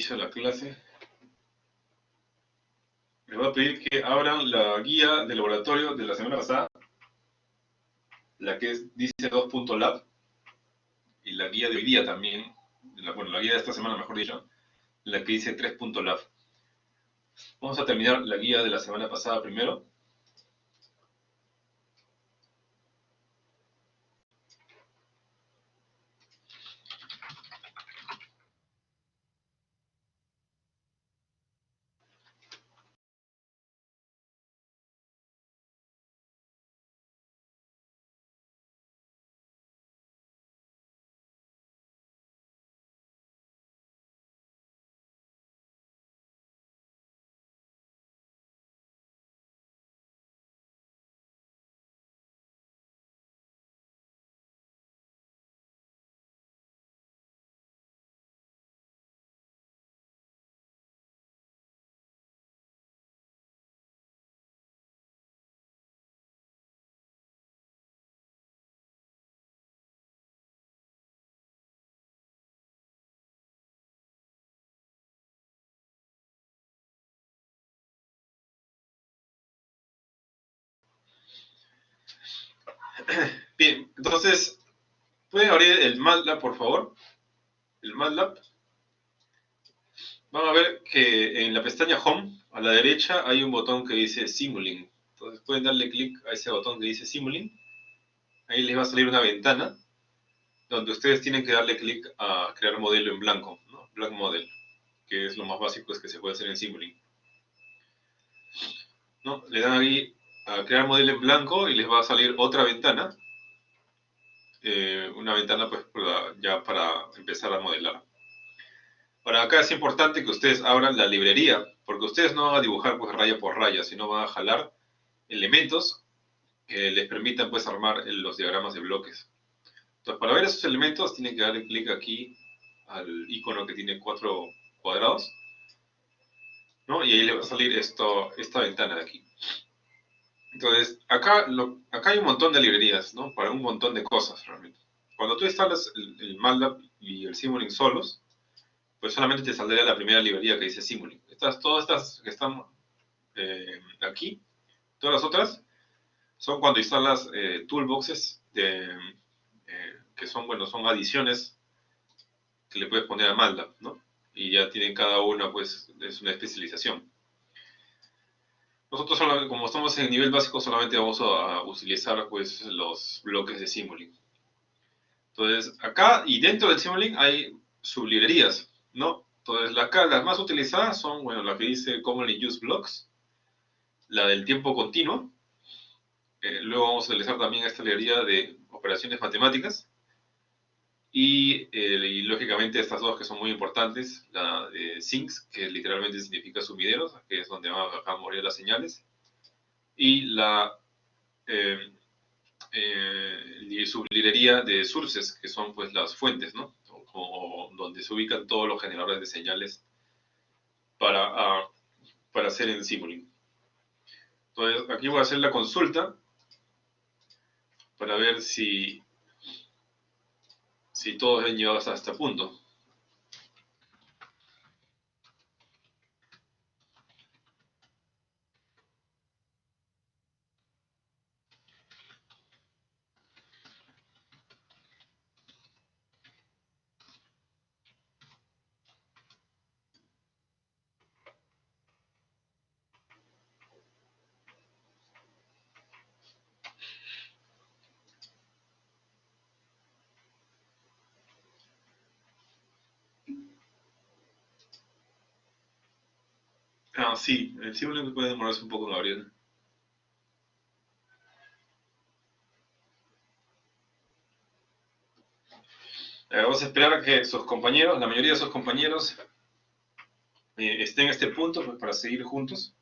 inicio de la clase, les voy a pedir que abran la guía de laboratorio de la semana pasada, la que dice 2.lab, y la guía de hoy día también, la guía de esta semana, mejor dicho, la que dice 3.lab. Vamos a terminar la guía de la semana pasada primero. Bien, entonces, ¿pueden abrir el MATLAB, por favor? El MATLAB. Van a ver que en la pestaña Home, a la derecha, hay un botón que dice Simulink. Entonces pueden darle clic a ese botón que dice Simulink. Ahí les va a salir una ventana donde ustedes tienen que darle clic a crear modelo en blanco, ¿no? Blank Model, que es lo más básico es que se puede hacer en Simulink, ¿no? Le dan ahí a crear modelo en blanco y les va a salir otra ventana, una ventana pues ya para empezar a modelar. Para acá es importante que ustedes abran la librería, porque ustedes no van a dibujar pues raya por raya, sino van a jalar elementos que les permitan pues armar los diagramas de bloques. Entonces, para ver esos elementos tienen que darle clic aquí al icono que tiene 4 cuadrados, ¿no? Y ahí le va a salir esta ventana de aquí. Entonces, acá hay un montón de librerías, ¿no? Para un montón de cosas, realmente. Cuando tú instalas el MATLAB y el Simulink solos, pues solamente te saldría la primera librería que dice Simulink. Todas estas que están aquí, todas las otras, son cuando instalas toolboxes que son, bueno, son adiciones que le puedes poner a MATLAB, ¿no? Y ya tienen cada una, pues, es una especialización. Nosotros, como estamos en nivel básico, solamente vamos a utilizar, pues, los bloques de Simulink. Entonces, acá y dentro del Simulink hay sublibrerías, ¿no? Entonces, acá las más utilizadas son, bueno, la que dice Commonly Used Blocks, la del tiempo continuo. Luego vamos a utilizar también esta librería de operaciones matemáticas. Y lógicamente estas dos que son muy importantes, la de sinks, que literalmente significa sumideros, que es donde van a morir las señales, y la sublibrería de sources, que son pues las fuentes, ¿no? O donde se ubican todos los generadores de señales para, para hacer en Simulink. Entonces aquí voy a hacer la consulta para ver si todos han llegado hasta este punto. Ah, sí, el Simulink puede demorarse un poco, Gabriel. Vamos a esperar a que sus compañeros, la mayoría de sus compañeros, estén en este punto pues, para seguir juntos.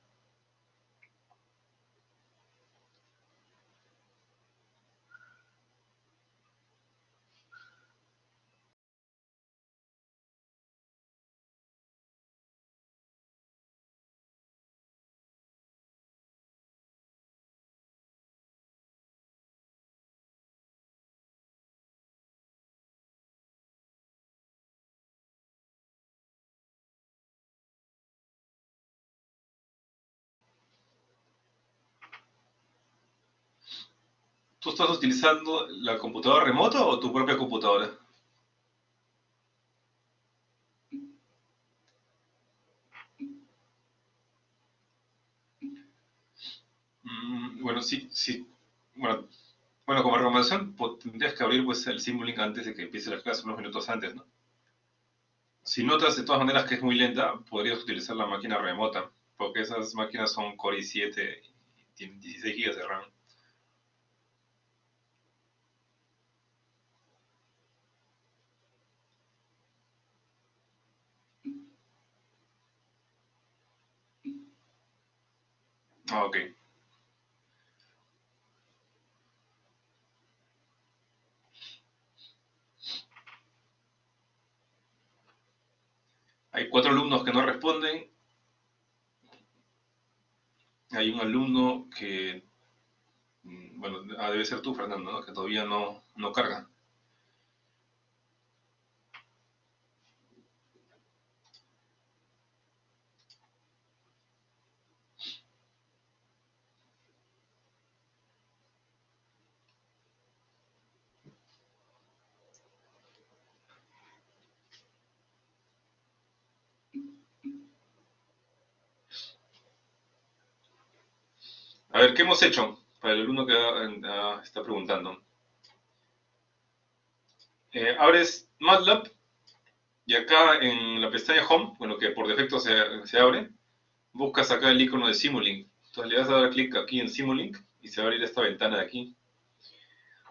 ¿Tú estás utilizando la computadora remota o tu propia computadora? Bueno, sí, sí. Bueno, bueno, como recomendación, tendrías que abrir pues, el Simulink antes de que empiece la clase, unos minutos antes, ¿no? Si notas de todas maneras que es muy lenta, podrías utilizar la máquina remota, porque esas máquinas son Core i7 y tienen 16 GB de RAM. Ah, ok. Hay 4 alumnos que no responden. Hay un alumno que, bueno, debe ser tú, Fernando, ¿no? Que todavía no carga. A ver, ¿qué hemos hecho? Para el alumno que está preguntando. Abres MATLAB y acá en la pestaña Home, bueno, que por defecto se abre, buscas acá el icono de Simulink. Entonces le das a dar clic aquí en Simulink y se va a abrir esta ventana de aquí.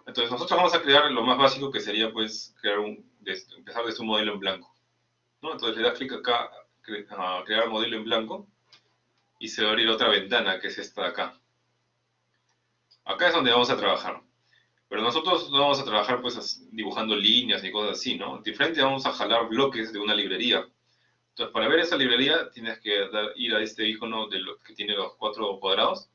Entonces nosotros vamos a crear lo más básico que sería pues empezar desde un modelo en blanco, ¿no? Entonces le das clic acá a crear modelo en blanco y se va a abrir otra ventana que es esta de acá. Acá es donde vamos a trabajar. Pero nosotros no vamos a trabajar pues dibujando líneas ni cosas así, ¿no? De frente vamos a jalar bloques de una librería. Entonces, para ver esa librería tienes que ir a este icono que tiene los 4 cuadrados,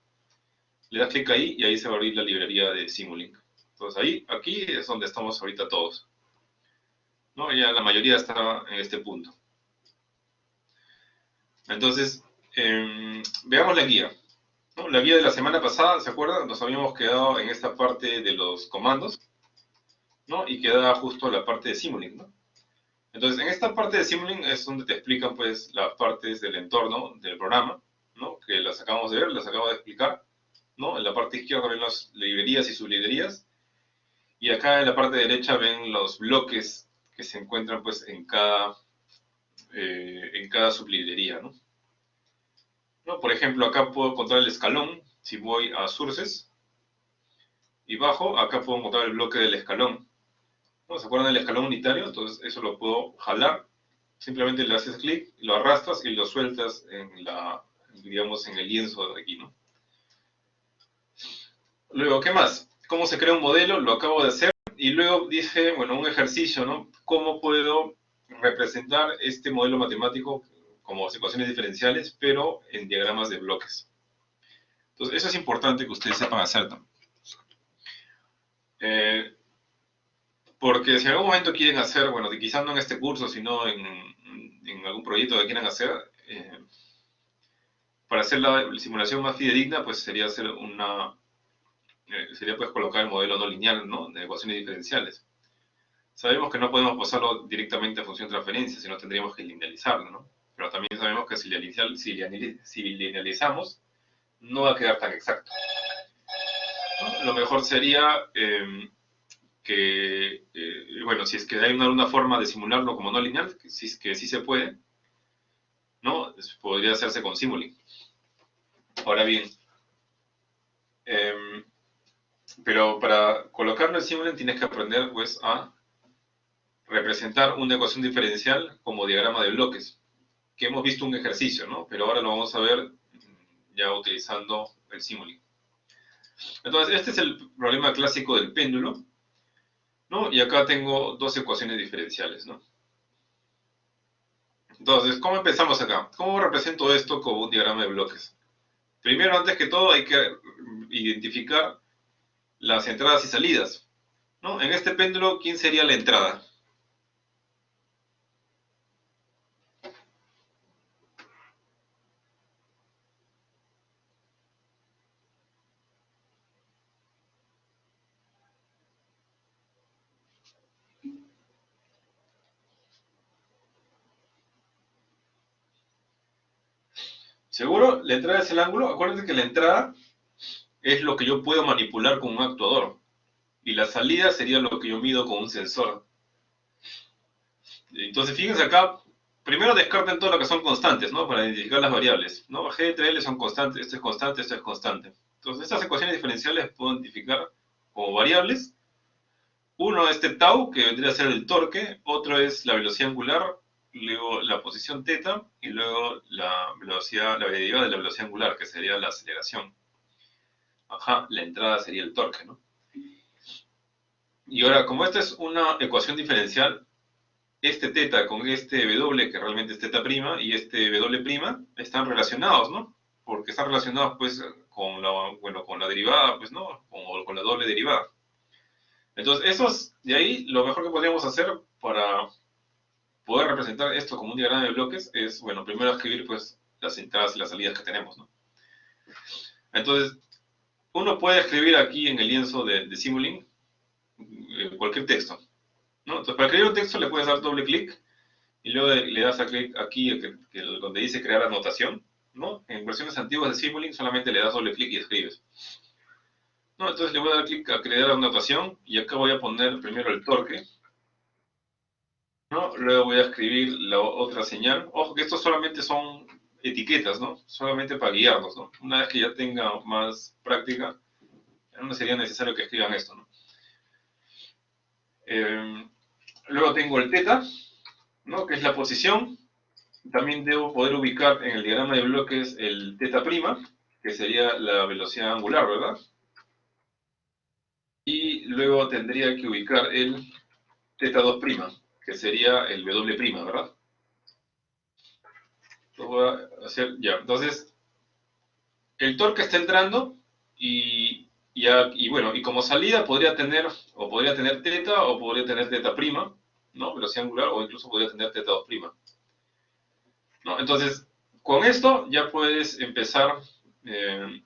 le das clic ahí y ahí se va a abrir la librería de Simulink. Entonces aquí es donde estamos ahorita todos, ¿no? Ya la mayoría está en este punto. Entonces, veamos la guía, ¿no? La guía de la semana pasada, ¿se acuerdan? Nos habíamos quedado en esta parte de los comandos, ¿no? Y queda justo la parte de Simulink, ¿no? Entonces, en esta parte de Simulink es donde te explican pues las partes del entorno del programa, ¿no? Que las acabamos de ver, las acabo de explicar, ¿no? En la parte izquierda ven las librerías y sublibrerías, y acá en la parte derecha ven los bloques que se encuentran pues en cada sublibrería, ¿no? ¿No? Por ejemplo, acá puedo encontrar el escalón, si voy a sources y bajo, acá puedo encontrar el bloque del escalón, ¿no? ¿Se acuerdan del escalón unitario? Entonces eso lo puedo jalar, simplemente le haces clic, lo arrastras y lo sueltas digamos, en el lienzo de aquí, ¿no? Luego, ¿qué más? ¿Cómo se crea un modelo? Lo acabo de hacer. Y luego dije, bueno, un ejercicio, ¿no? ¿Cómo puedo representar este modelo matemático como ecuaciones diferenciales, pero en diagramas de bloques? Entonces, eso es importante que ustedes sepan hacer, ¿no? Eh, Porque si en algún momento quieren hacer, bueno, quizás no en este curso, sino en algún proyecto que quieran hacer, eh, para hacer la simulación más fidedigna, pues sería pues colocar el modelo no lineal, ¿no? De ecuaciones diferenciales. Sabemos que no podemos pasarlo directamente a función de transferencia, sino tendríamos que linealizarlo, ¿no? Pero también sabemos que si linealizamos, no va a quedar tan exacto, ¿no? Lo mejor sería bueno, si es que hay una forma de simularlo como no lineal, que sí se puede, ¿no? Podría hacerse con Simulink. Ahora bien, eh, pero para colocarlo en Simulink tienes que aprender, pues, a representar una ecuación diferencial como diagrama de bloques, que hemos visto un ejercicio, ¿no? Pero ahora lo vamos a ver ya utilizando el Simulink. Entonces, este es el problema clásico del péndulo, ¿no? Y acá tengo dos ecuaciones diferenciales, ¿no? Entonces, ¿cómo empezamos acá? ¿Cómo represento esto como un diagrama de bloques? Primero, antes que todo, hay que identificar las entradas y salidas, ¿no? En este péndulo, ¿quién sería la entrada? ¿Seguro? ¿La entrada es el ángulo? Acuérdense que la entrada es lo que yo puedo manipular con un actuador. Y la salida sería lo que yo mido con un sensor. Entonces, fíjense acá, primero descarten todo lo que son constantes, ¿no? Para identificar las variables, ¿no? G entre L son constantes, esto es constante, esto es constante. Entonces, estas ecuaciones diferenciales puedo identificar como variables. Uno es este tau, que vendría a ser el torque, otro es la velocidad angular, luego la posición teta, y luego la velocidad, la derivada de la velocidad angular, que sería la aceleración. Ajá, la entrada sería el torque, ¿no? Y ahora, como esta es una ecuación diferencial, este teta con este W, que realmente es teta prima, y este W prima, están relacionados, ¿no? Porque están relacionados, pues, con la, bueno, con la derivada, pues, ¿no? Con la doble derivada. Entonces, esos, de ahí, lo mejor que podríamos hacer para poder representar esto como un diagrama de bloques es, bueno, primero escribir, pues, las entradas y las salidas que tenemos, ¿no? Entonces, uno puede escribir aquí en el lienzo de Simulink cualquier texto, ¿no? Entonces, para escribir un texto le puedes dar doble clic y luego le das a clic aquí donde dice crear anotación, ¿no? En versiones antiguas de Simulink solamente le das doble clic y escribes. ¿No? Entonces le voy a dar clic a crear anotación y acá voy a poner primero el torque, ¿no? Luego voy a escribir la otra señal. Ojo que estos solamente son etiquetas, ¿no? Solamente para guiarnos, ¿no? Una vez que ya tenga más práctica, ya no sería necesario que escriban esto, ¿no? Luego tengo el teta, ¿no? Que es la posición. También debo poder ubicar en el diagrama de bloques el teta prima, que sería la velocidad angular, ¿verdad? Y luego tendría que ubicar el teta 2 prima, que sería el W prima, ¿verdad? Lo voy a hacer ya. Entonces, el torque está entrando y bueno, y como salida podría tener teta o podría tener teta prima, ¿no? Velocidad angular o incluso podría tener teta 2 prima, ¿no? Entonces, con esto ya puedes empezar eh,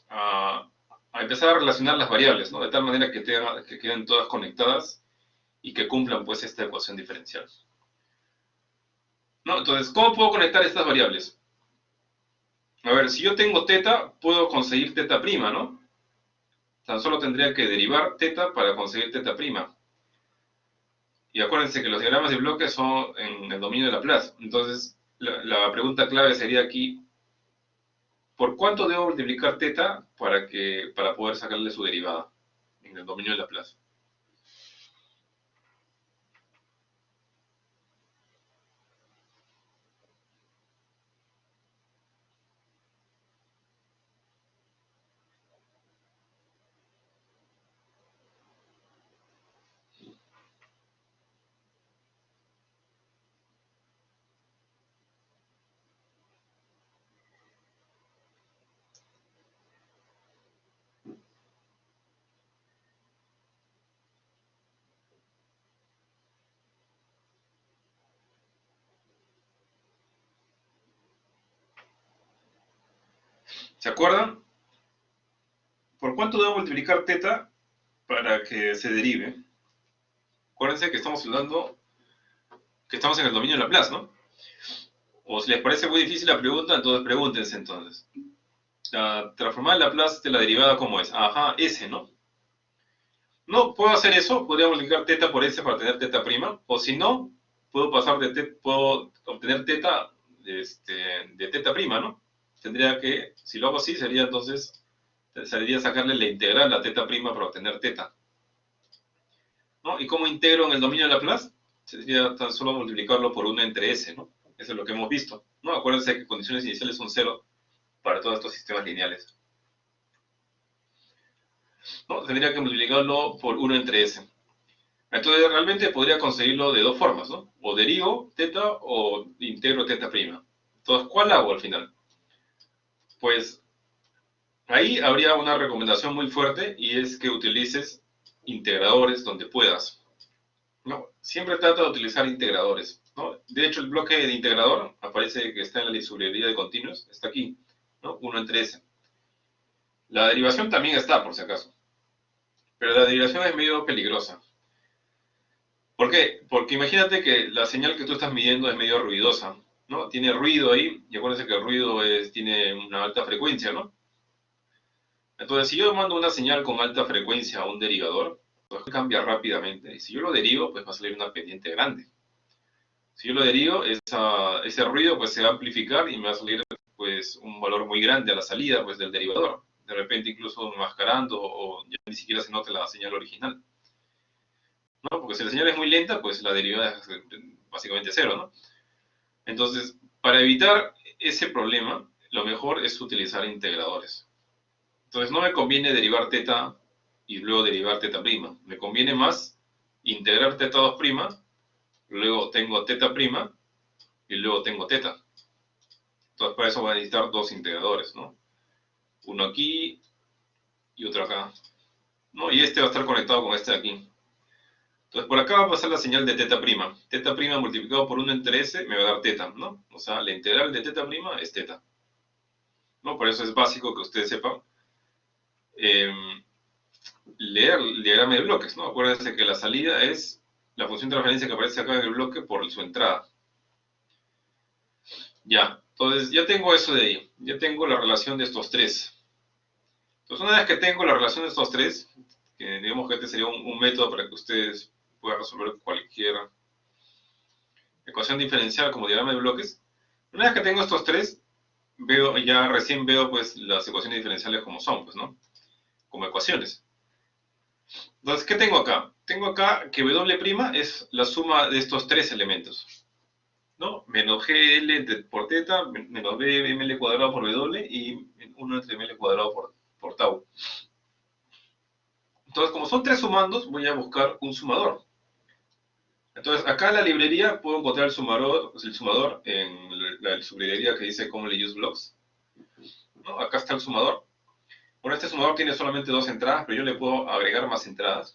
a, a, empezar a relacionar las variables, ¿no? De tal manera que queden todas conectadas y que cumplan pues esta ecuación diferencial, ¿no? Entonces, ¿cómo puedo conectar estas variables? A ver, si yo tengo teta, puedo conseguir teta prima, ¿no? Tan solo tendría que derivar teta para conseguir teta prima. Y acuérdense que los diagramas de bloques son en el dominio de Laplace. Entonces, la pregunta clave sería aquí, ¿por cuánto debo multiplicar teta para poder sacarle su derivada en el dominio de Laplace? ¿Se acuerdan? ¿Por cuánto debo multiplicar teta para que se derive? Acuérdense que estamos hablando que estamos en el dominio de Laplace, ¿no? O si les parece muy difícil la pregunta, entonces pregúntense entonces. La transformada de Laplace de la derivada, ¿cómo es? Ajá, S, ¿no? No, puedo hacer eso, podría multiplicar teta por S para tener teta prima, o si no, puedo obtener teta de teta prima, ¿no? Tendría que, si lo hago así, sería entonces, sería sacarle la integral a teta prima para obtener teta, ¿no? ¿Y cómo integro en el dominio de Laplace? Sería tan solo multiplicarlo por 1 entre S, ¿no? Eso es lo que hemos visto, ¿no? Acuérdense que condiciones iniciales son cero para todos estos sistemas lineales, ¿no? Tendría que multiplicarlo por 1 entre S. Entonces realmente podría conseguirlo de dos formas, ¿no? O derivo teta o integro teta prima. Entonces, ¿cuál hago al final? Pues ahí habría una recomendación muy fuerte y es que utilices integradores donde puedas, ¿no? Siempre trata de utilizar integradores, ¿no? De hecho, el bloque de integrador aparece que está en la librería de continuos, está aquí, ¿no? 1 entre S. La derivación también está, por si acaso, pero la derivación es medio peligrosa. ¿Por qué? Porque imagínate que la señal que tú estás midiendo es medio ruidosa. ¿no? Tiene ruido ahí, y acuérdense que el ruido tiene una alta frecuencia, ¿no? Entonces, si yo mando una señal con alta frecuencia a un derivador, pues cambia rápidamente. Y si yo lo derivo, pues va a salir una pendiente grande. Si yo lo derivo, ese ruido pues se va a amplificar y me va a salir pues un valor muy grande a la salida pues del derivador. De repente incluso enmascarando o ya ni siquiera se nota la señal original, ¿no? Porque si la señal es muy lenta, pues la derivada es básicamente cero, ¿no? Entonces, para evitar ese problema, lo mejor es utilizar integradores. Entonces, no me conviene derivar teta y luego derivar teta prima. Me conviene más integrar teta 2 prima, luego tengo teta prima y luego tengo teta. Entonces, para eso voy a necesitar dos integradores, ¿no? Uno aquí y otro acá, ¿no? Y este va a estar conectado con este de aquí. Entonces, por acá va a pasar la señal de teta prima. Teta prima multiplicado por 1 entre s me va a dar teta, ¿no? O sea, la integral de teta prima es teta, ¿no? Por eso es básico que ustedes sepan leer el diagrama de bloques, ¿no? Acuérdense que la salida es la función de referencia que aparece acá en el bloque por su entrada. Ya, entonces ya tengo eso de ahí. Ya tengo la relación de estos tres. Entonces, una vez que tengo la relación de estos tres, que digamos que este sería un método para que ustedes puedan resolver cualquier ecuación diferencial como diagrama de bloques. Una vez que tengo estos tres, recién veo pues las ecuaciones diferenciales como son, pues, ¿no? Como ecuaciones. Entonces, ¿qué tengo acá? Tengo acá que W' es la suma de estos tres elementos, ¿no? Menos GL por teta, menos BML cuadrado por W y 1 entre ML cuadrado por tau. Entonces, como son tres sumandos, voy a buscar un sumador. Entonces, acá en la librería puedo encontrar el sumador en la sublibrería que dice Commonly Used Blocks, ¿no? Acá está el sumador. Bueno, este sumador tiene solamente dos entradas, pero yo le puedo agregar más entradas.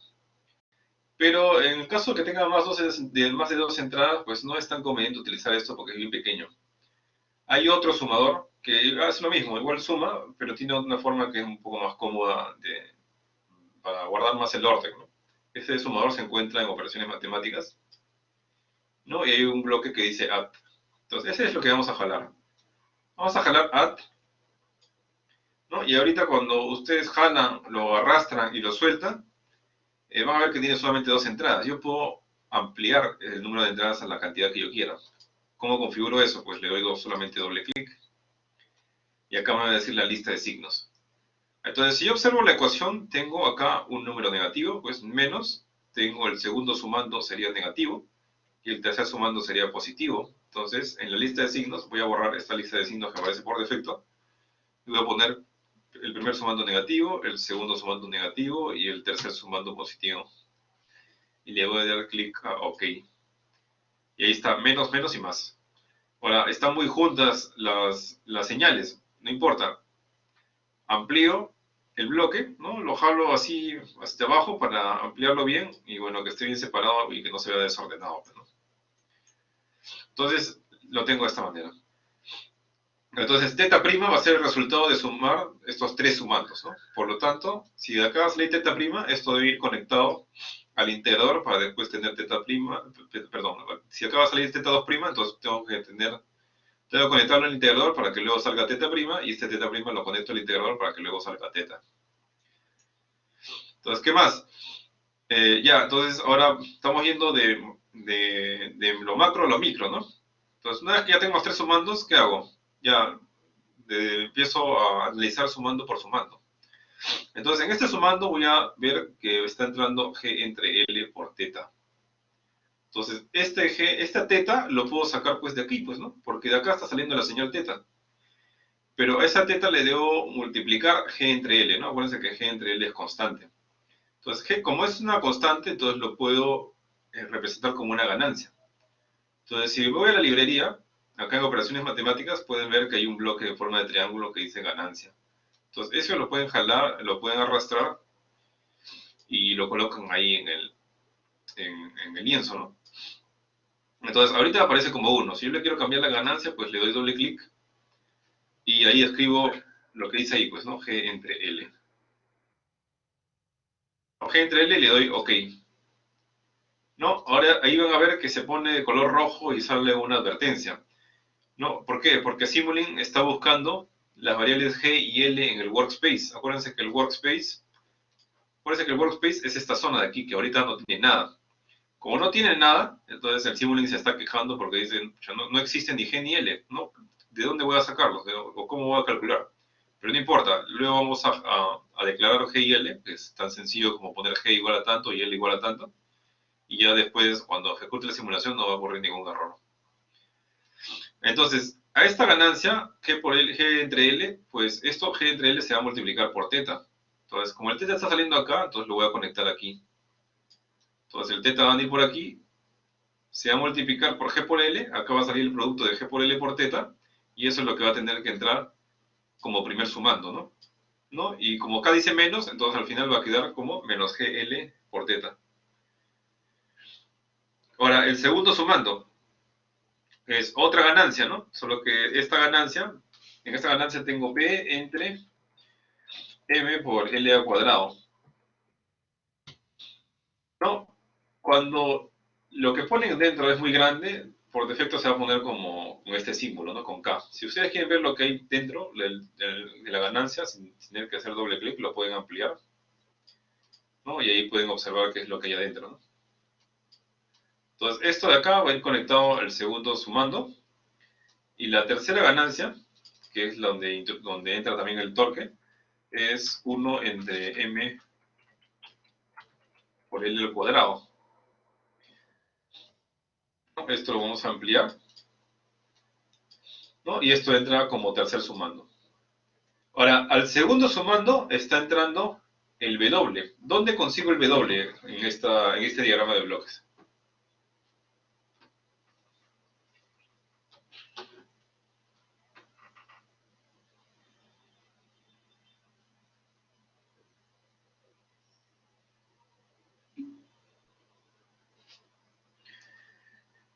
Pero en el caso que tenga más de dos entradas, pues no es tan conveniente utilizar esto porque es bien pequeño. Hay otro sumador que hace lo mismo, igual suma, pero tiene una forma que es un poco más cómoda para guardar más el orden, ¿no? Ese sumador se encuentra en operaciones matemáticas, ¿no? Y hay un bloque que dice add. Entonces, ese es lo que vamos a jalar. Vamos a jalar add, ¿no? Y ahorita cuando ustedes jalan, lo arrastran y lo sueltan, van a ver que tiene solamente dos entradas. Yo puedo ampliar el número de entradas a la cantidad que yo quiera. ¿Cómo configuro eso? Pues le doy solamente doble clic. Y acá me va a decir la lista de signos. Entonces, si yo observo la ecuación, tengo acá un número negativo, pues menos. Tengo el segundo sumando sería negativo. Y el tercer sumando sería positivo. Entonces, en la lista de signos, voy a borrar esta lista de signos que aparece por defecto. Y voy a poner el primer sumando negativo, el segundo sumando negativo y el tercer sumando positivo. Y le voy a dar clic a OK. Y ahí está menos, menos y más. Ahora, están muy juntas las señales, no importa. Amplío el bloque, ¿no? Lo jalo así hacia abajo para ampliarlo bien y bueno, que esté bien separado y que no se vea desordenado, ¿no? Entonces, lo tengo de esta manera. Entonces, teta prima va a ser el resultado de sumar estos tres sumandos, ¿no? Por lo tanto, si de acá sale teta prima, esto debe ir conectado al integrador para después tener teta prima, perdón, si acá va a salir teta 2 prima, entonces tengo que conectarlo al integrador para que luego salga teta prima y este teta prima lo conecto al integrador para que luego salga teta. Entonces, ¿qué más? Entonces ahora estamos yendo de lo macro a lo micro, ¿no? Entonces, una vez que ya tengo los tres sumandos, ¿qué hago? Ya empiezo a analizar sumando por sumando. Entonces, en este sumando voy a ver que está entrando G entre L por teta. Entonces, esta teta lo puedo sacar pues de aquí, pues, ¿no? Porque de acá está saliendo la señal teta. Pero a esa teta le debo multiplicar G entre L, ¿no? Acuérdense que G entre L es constante. Entonces, G, como es una constante, entonces lo puedo representar como una ganancia. Entonces, si voy a la librería, acá en operaciones matemáticas, pueden ver que hay un bloque de forma de triángulo que dice ganancia. Entonces, eso lo pueden jalar, lo pueden arrastrar y lo colocan ahí en el lienzo, ¿no? Entonces, ahorita aparece como 1. Si yo le quiero cambiar la ganancia, pues le doy doble clic y ahí escribo lo que dice ahí, pues, ¿no? G entre L. G entre L le doy OK. ¿No? Ahora ahí van a ver que se pone de color rojo y sale una advertencia. ¿no? ¿Por qué? Porque Simulink está buscando las variables G y L en el workspace. Acuérdense que el workspace es esta zona de aquí, que ahorita no tiene nada. Como no tiene nada, entonces el Simulink se está quejando porque dicen, no existe ni G ni L, ¿no? ¿De dónde voy a sacarlos? ¿O cómo voy a calcular? Pero no importa, luego vamos a declarar G y L, que es tan sencillo como poner G igual a tanto y L igual a tanto, y ya después, cuando ejecute la simulación, no va a ocurrir ningún error. Entonces, a esta ganancia, G entre L, pues esto G entre L se va a multiplicar por teta. Entonces, como el teta está saliendo acá, entonces lo voy a conectar aquí. Entonces, el teta va a venir por aquí, se va a multiplicar por G por L, acá va a salir el producto de G por L por teta, y eso es lo que va a tener que entrar como primer sumando, ¿no? Y como acá dice menos, entonces al final va a quedar como menos GL por teta. Ahora, el segundo sumando es otra ganancia, ¿no? Solo que en esta ganancia tengo B entre M por L al cuadrado, ¿no? Cuando lo que ponen dentro es muy grande, por defecto se va a poner como con este símbolo, ¿no? Con K. Si ustedes quieren ver lo que hay dentro de la ganancia, sin tener que hacer doble clic, lo pueden ampliar, ¿no? Y ahí pueden observar qué es lo que hay adentro, ¿no? Entonces, esto de acá va a ir conectado al segundo sumando. Y la tercera ganancia, que es donde entra también el torque, es 1 entre m por L al cuadrado. Esto lo vamos a ampliar, ¿no? Y esto entra como tercer sumando. Ahora, al segundo sumando está entrando el W. ¿Dónde consigo el W en este diagrama de bloques?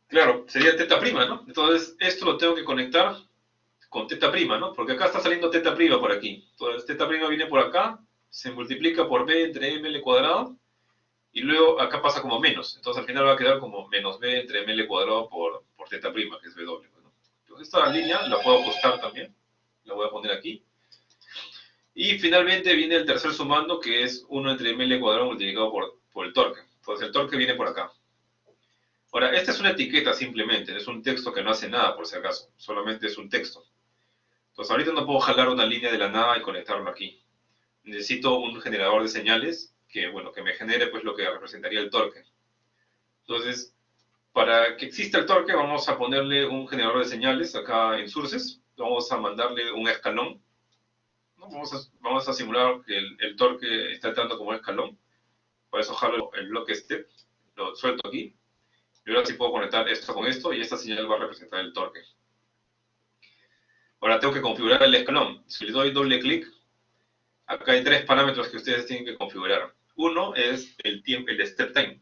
Claro, sería teta prima, ¿no? Entonces, esto lo tengo que conectar con teta prima, ¿no? Porque acá está saliendo teta prima por aquí. Entonces, teta prima viene por acá, se multiplica por b entre ml cuadrado, y luego acá pasa como menos. Entonces, al final va a quedar como menos b entre ml cuadrado por teta prima, que es w, ¿no? Entonces, esta línea la puedo ajustar también. La voy a poner aquí. Y finalmente viene el tercer sumando, que es 1 entre ml cuadrado multiplicado por el torque. Entonces, el torque viene por acá. Ahora, esta es una etiqueta simplemente, es un texto que no hace nada por si acaso, solamente es un texto. Entonces, ahorita no puedo jalar una línea de la nada y conectarlo aquí. Necesito un generador de señales que, bueno, que me genere pues lo que representaría el torque. Entonces, para que exista el torque, vamos a ponerle un generador de señales acá en sources. Vamos a mandarle un escalón, ¿no? Vamos a simular que el torque está entrando como escalón. Para eso jalo el bloque step, lo suelto aquí. Y ahora sí puedo conectar esto con esto y esta señal va a representar el torque. Ahora tengo que configurar el escalón. Si le doy doble clic, acá hay tres parámetros que ustedes tienen que configurar. Uno es el tiempo, el step time.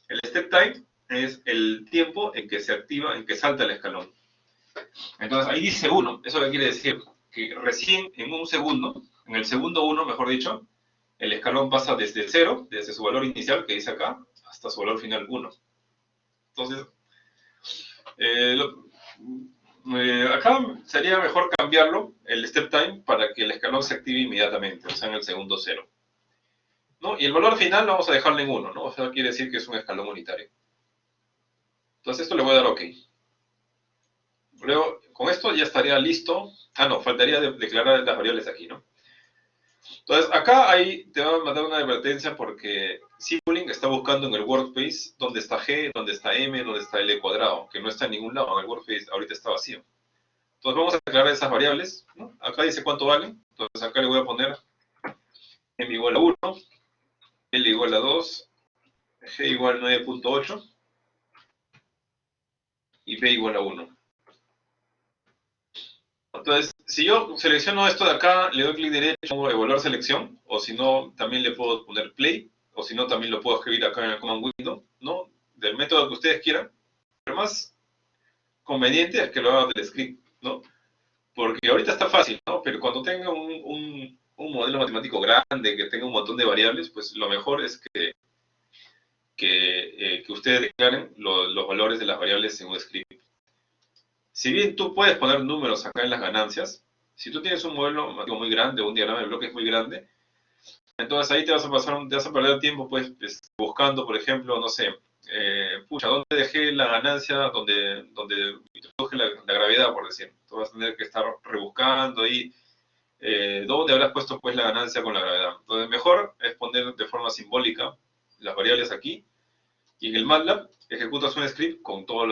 El step time es el tiempo en que se activa, en que salta el escalón. Entonces ahí dice 1. ¿Eso qué quiere decir? Que recién en un segundo, en el segundo 1, mejor dicho, el escalón pasa desde 0, desde su valor inicial, que dice acá, hasta su valor final 1. Entonces, acá sería mejor cambiarlo, el step time, para que el escalón se active inmediatamente, o sea, en el segundo 0. ¿No? Y el valor final vamos a dejarlo en 1, ¿no? O sea, quiere decir que es un escalón unitario. Entonces, esto le voy a dar OK. Luego, con esto ya estaría listo. Ah, no, faltaría declarar las variables aquí, ¿no? Entonces, acá ahí te va a mandar una advertencia porque Simulink está buscando en el workspace dónde está G, dónde está M, dónde está L cuadrado, que no está en ningún lado. En el workspace ahorita está vacío. Entonces, vamos a declarar esas variables, ¿no? Acá dice cuánto valen. Entonces, acá le voy a poner M igual a 1, L igual a 2, G igual a 9.8 y B igual a 1. Entonces, si yo selecciono esto de acá, le doy clic derecho, pongo evaluar selección, o si no, también le puedo poner play, o si no, también lo puedo escribir acá en el command window, ¿no? Del método que ustedes quieran. Pero más conveniente es que lo hagan del script, ¿no? Porque ahorita está fácil, ¿no? Pero cuando tenga un modelo matemático grande, que tenga un montón de variables, pues lo mejor es que ustedes declaren los valores de las variables en un script. si bien tú puedes poner números acá en las ganancias, si tú tienes un modelo matemático muy grande, un diagrama de bloques muy grande, entonces ahí te vas a perder tiempo pues buscando, por ejemplo, no sé, pucha, ¿dónde dejé la ganancia? Donde introduje la gravedad, por decir. Tú vas a tener que estar rebuscando ahí dónde habrás puesto pues la ganancia con la gravedad. Entonces mejor es poner de forma simbólica las variables aquí y en el MATLAB ejecutas un script con todas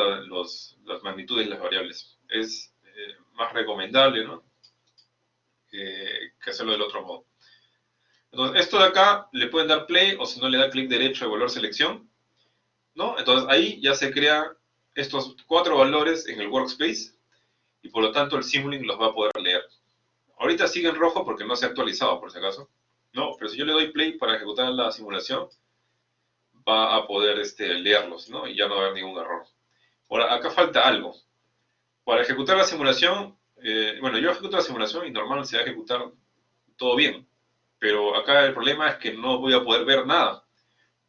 las magnitudes de las variables. Es más recomendable, ¿no? Que hacerlo del otro modo. Entonces, esto de acá le pueden dar play o si no le da clic derecho de volver selección, ¿no? Entonces ahí ya se crean estos 4 valores en el workspace y por lo tanto el Simulink los va a poder leer. Ahorita sigue en rojo porque no se ha actualizado, por si acaso. No, pero si yo le doy play para ejecutar la simulación, va a poder leerlos, ¿no? Y ya no va a haber ningún error. Ahora, acá falta algo. Para ejecutar la simulación, bueno, yo ejecuto la simulación y normal se va a ejecutar todo bien. Pero acá el problema es que no voy a poder ver nada,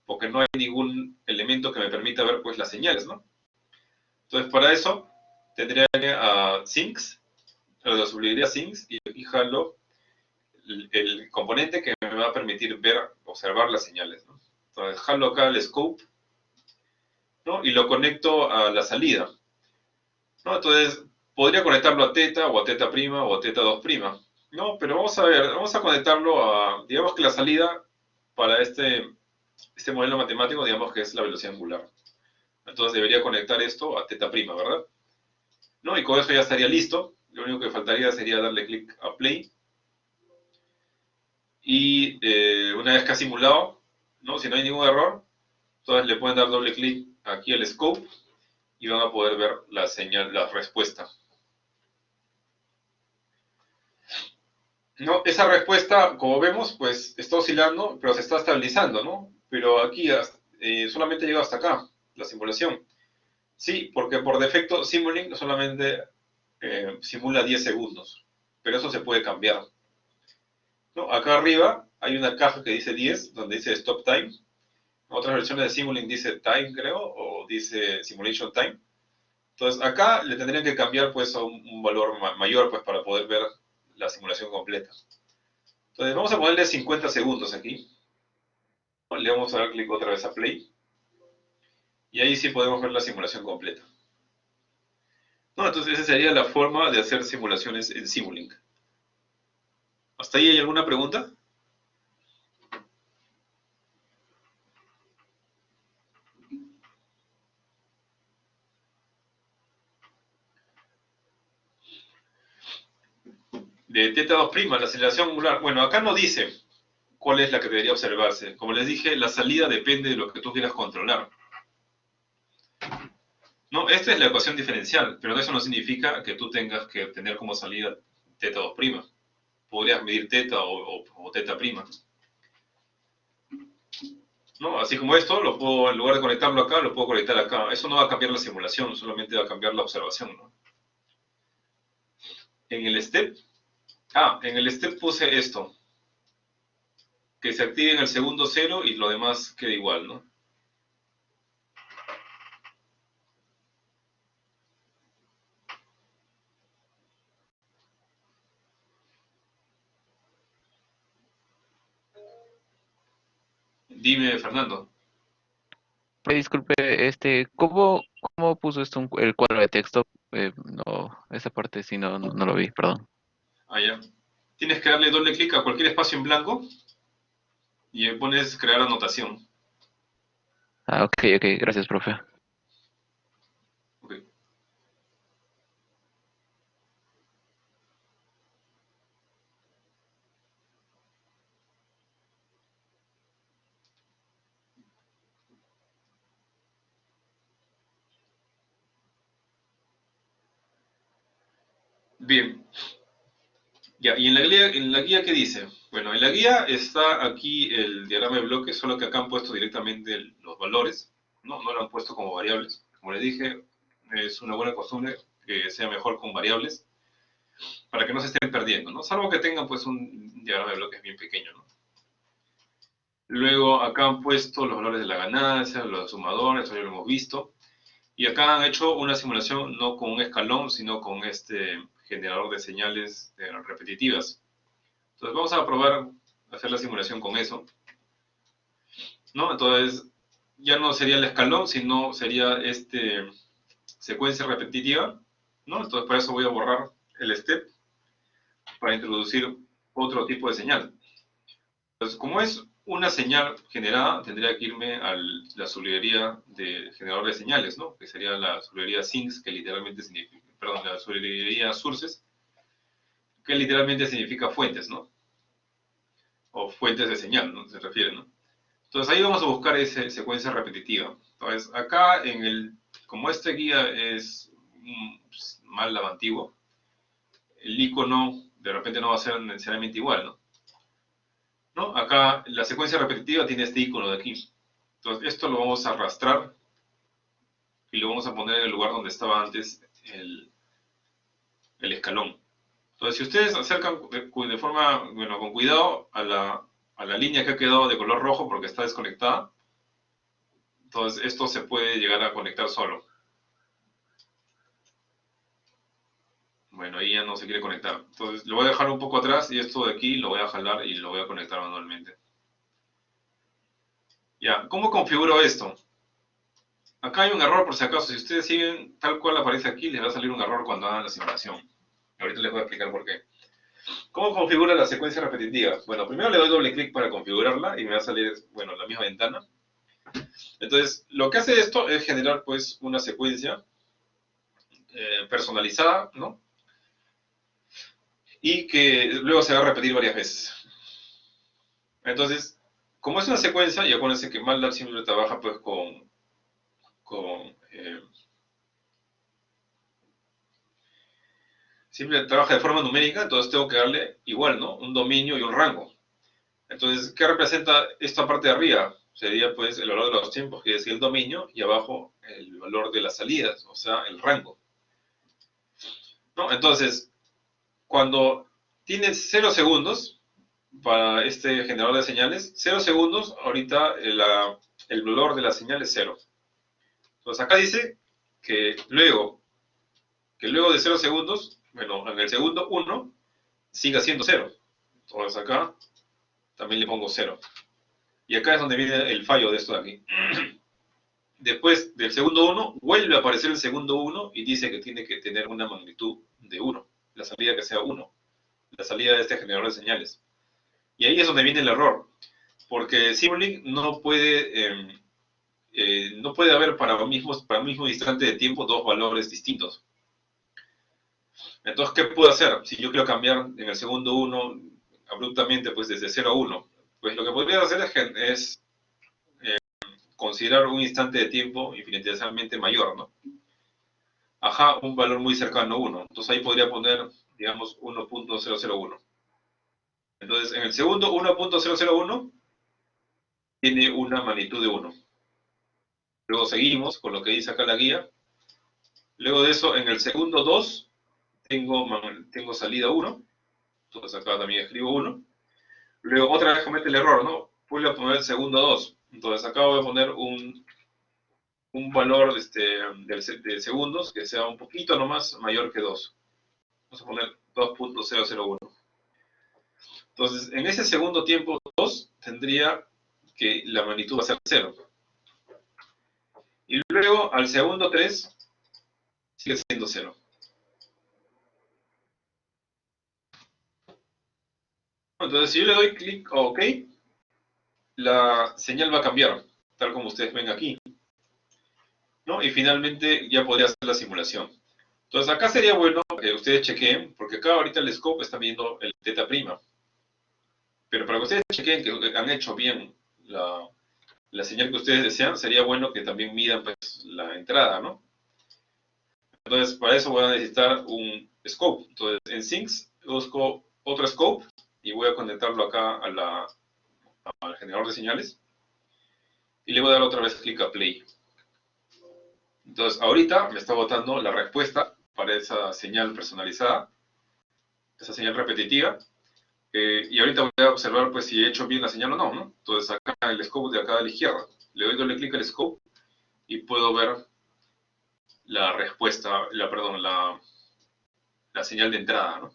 porque no hay ningún elemento que me permita ver pues las señales, ¿no? Entonces, para eso, tendría que ir a Sinks, a la sublimaría Sinks, y aquí jalo el componente que me va a permitir ver, observar las señales, ¿no? Entonces, jalo acá el scope, ¿no? Y lo conecto a la salida, ¿no? Entonces, podría conectarlo a teta, o a teta prima, o a teta 2 prima, ¿no? Pero vamos a ver, vamos a conectarlo a, digamos que la salida para este modelo matemático, digamos que es la velocidad angular. Entonces, debería conectar esto a teta prima, ¿verdad? ¿No? Y con eso ya estaría listo. Lo único que faltaría sería darle clic a play. Y una vez que ha simulado, ¿no? Si no hay ningún error, entonces le pueden dar doble clic aquí al scope y van a poder ver la señal, la respuesta. ¿No? Esa respuesta, como vemos, pues está oscilando, pero se está estabilizando, ¿no? Pero aquí solamente llega hasta acá, la simulación. Sí, porque por defecto Simulink solamente simula 10 segundos, pero eso se puede cambiar, ¿no? Acá arriba hay una caja que dice 10, donde dice Stop Time. Otras versiones de Simulink dice Time, creo, o dice Simulation Time. Entonces acá le tendrían que cambiar pues a un valor mayor pues para poder ver la simulación completa. Entonces vamos a ponerle 50 segundos aquí. Le vamos a dar clic otra vez a Play. Y ahí sí podemos ver la simulación completa. No, entonces esa sería la forma de hacer simulaciones en Simulink. ¿Hasta ahí hay alguna pregunta? De teta 2', la aceleración angular. Bueno, acá no dice cuál es la que debería observarse. Como les dije, la salida depende de lo que tú quieras controlar. No, esta es la ecuación diferencial, pero eso no significa que tú tengas que tener como salida teta 2'. Podrías medir teta o teta prima. ¿No? Así como esto, lo puedo, en lugar de conectarlo acá, lo puedo conectar acá. Eso no va a cambiar la simulación, solamente va a cambiar la observación, ¿no? En el step, en el step puse esto, que se active en el segundo cero y lo demás quede igual, ¿no? Dime, Fernando. Disculpe, ¿cómo puso esto el cuadro de texto? No, esa parte sí no lo vi, perdón. Ya. Tienes que darle doble clic a cualquier espacio en blanco y pones crear anotación. Ah, ok, gracias, profe. Ok. Bien. Ya, y en la guía, ¿qué dice? Bueno, en la guía está aquí el diagrama de bloques, solo que acá han puesto directamente los valores, ¿no? No lo han puesto como variables. Como les dije, es una buena costumbre que sea mejor con variables para que no se estén perdiendo, ¿no? Salvo que tengan pues un diagrama de bloques bien pequeño, ¿no? Luego acá han puesto los valores de la ganancia, los sumadores, eso ya lo hemos visto. Y acá han hecho una simulación no con un escalón, sino con este generador de señales repetitivas. Entonces vamos a probar a hacer la simulación con eso, ¿no? Entonces ya no sería el escalón, sino sería secuencia repetitiva, ¿no? Entonces para eso voy a borrar el step para introducir otro tipo de señal. Entonces, como es una señal generada, tendría que irme a la sublibrería de generador de señales, ¿no? Que sería la sublibrería sinks, que literalmente significa, perdón, la sublibrería sources, que literalmente significa fuentes, ¿no? O fuentes de señal, ¿no? Se refiere, ¿no? Entonces ahí vamos a buscar esa secuencia repetitiva. Entonces acá como este guía es mal antiguo, el icono de repente no va a ser necesariamente igual, ¿no? ¿No? Acá la secuencia repetitiva tiene este icono de aquí. Entonces esto lo vamos a arrastrar y lo vamos a poner en el lugar donde estaba antes el escalón. Entonces si ustedes acercan de forma, bueno, con cuidado a la línea que ha quedado de color rojo porque está desconectada, entonces esto se puede llegar a conectar solo. Bueno, ahí ya no se quiere conectar. Entonces lo voy a dejar un poco atrás y esto de aquí lo voy a jalar y lo voy a conectar manualmente. Ya, ¿cómo configuro esto? Acá hay un error por si acaso. Si ustedes siguen tal cual aparece aquí, les va a salir un error cuando hagan la simulación. Ahorita les voy a explicar por qué. ¿Cómo configura la secuencia repetitiva? Bueno, primero le doy doble clic para configurarla y me va a salir, bueno, la misma ventana. Entonces, lo que hace esto es generar, pues, una secuencia personalizada, ¿no? Y que luego se va a repetir varias veces. Entonces, como es una secuencia, y acuérdense que MATLAB siempre trabaja pues siempre trabaja de forma numérica, entonces tengo que darle igual, ¿no? Un dominio y un rango. Entonces, ¿qué representa esta parte de arriba? Sería pues el valor de los tiempos, que es el dominio, y abajo el valor de las salidas, o sea, el rango, ¿no? Entonces, cuando tienes 0 segundos para este generador de señales, 0 segundos, ahorita el valor de la señal es 0. Entonces acá dice que luego de 0 segundos, bueno, en el segundo 1, siga siendo 0. Entonces acá también le pongo 0. Y acá es donde viene el fallo de esto de aquí. Después del segundo 1, vuelve a aparecer el segundo 1 y dice que tiene que tener una magnitud de 1. La salida que sea 1. La salida de este generador de señales. Y ahí es donde viene el error. Porque Simulink no puede haber para un mismo instante de tiempo dos valores distintos. Entonces, ¿qué puedo hacer? Si yo quiero cambiar en el segundo 1 abruptamente, pues desde 0 a 1, pues lo que podría hacer es considerar un instante de tiempo infinitesimalmente mayor, ¿no? Ajá, un valor muy cercano a 1. Entonces ahí podría poner, digamos, 1.001. Entonces, en el segundo 1.001 tiene una magnitud de 1. Luego seguimos con lo que dice acá la guía. Luego de eso, en el segundo 2 tengo salida 1. Entonces acá también escribo 1. Luego otra vez comete el error, ¿no? Vuelvo a poner el segundo 2. Entonces acá voy a poner un valor de segundos que sea un poquito nomás mayor que 2. Vamos a poner 2.001. Entonces, en ese segundo tiempo 2 tendría que la magnitud va a ser 0. Y luego al segundo 3 sigue siendo 0. Entonces, si yo le doy clic a OK, la señal va a cambiar, tal como ustedes ven aquí, ¿no? Y finalmente ya podría hacer la simulación. Entonces acá sería bueno que ustedes chequeen, porque acá ahorita el scope está viendo el teta prima. Pero para que ustedes chequeen que han hecho bien la señal que ustedes desean, sería bueno que también midan pues, la entrada, ¿no? Entonces para eso voy a necesitar un scope. Entonces en Sinks busco otro scope y voy a conectarlo acá al generador de señales. Y le voy a dar otra vez clic a play. Entonces, ahorita me está botando la respuesta para esa señal personalizada, esa señal repetitiva. Y ahorita voy a observar pues si he hecho bien la señal o no, ¿no? Entonces, acá en el scope de acá a la izquierda, le doy doble clic al scope y puedo ver la respuesta, la señal de entrada, ¿no?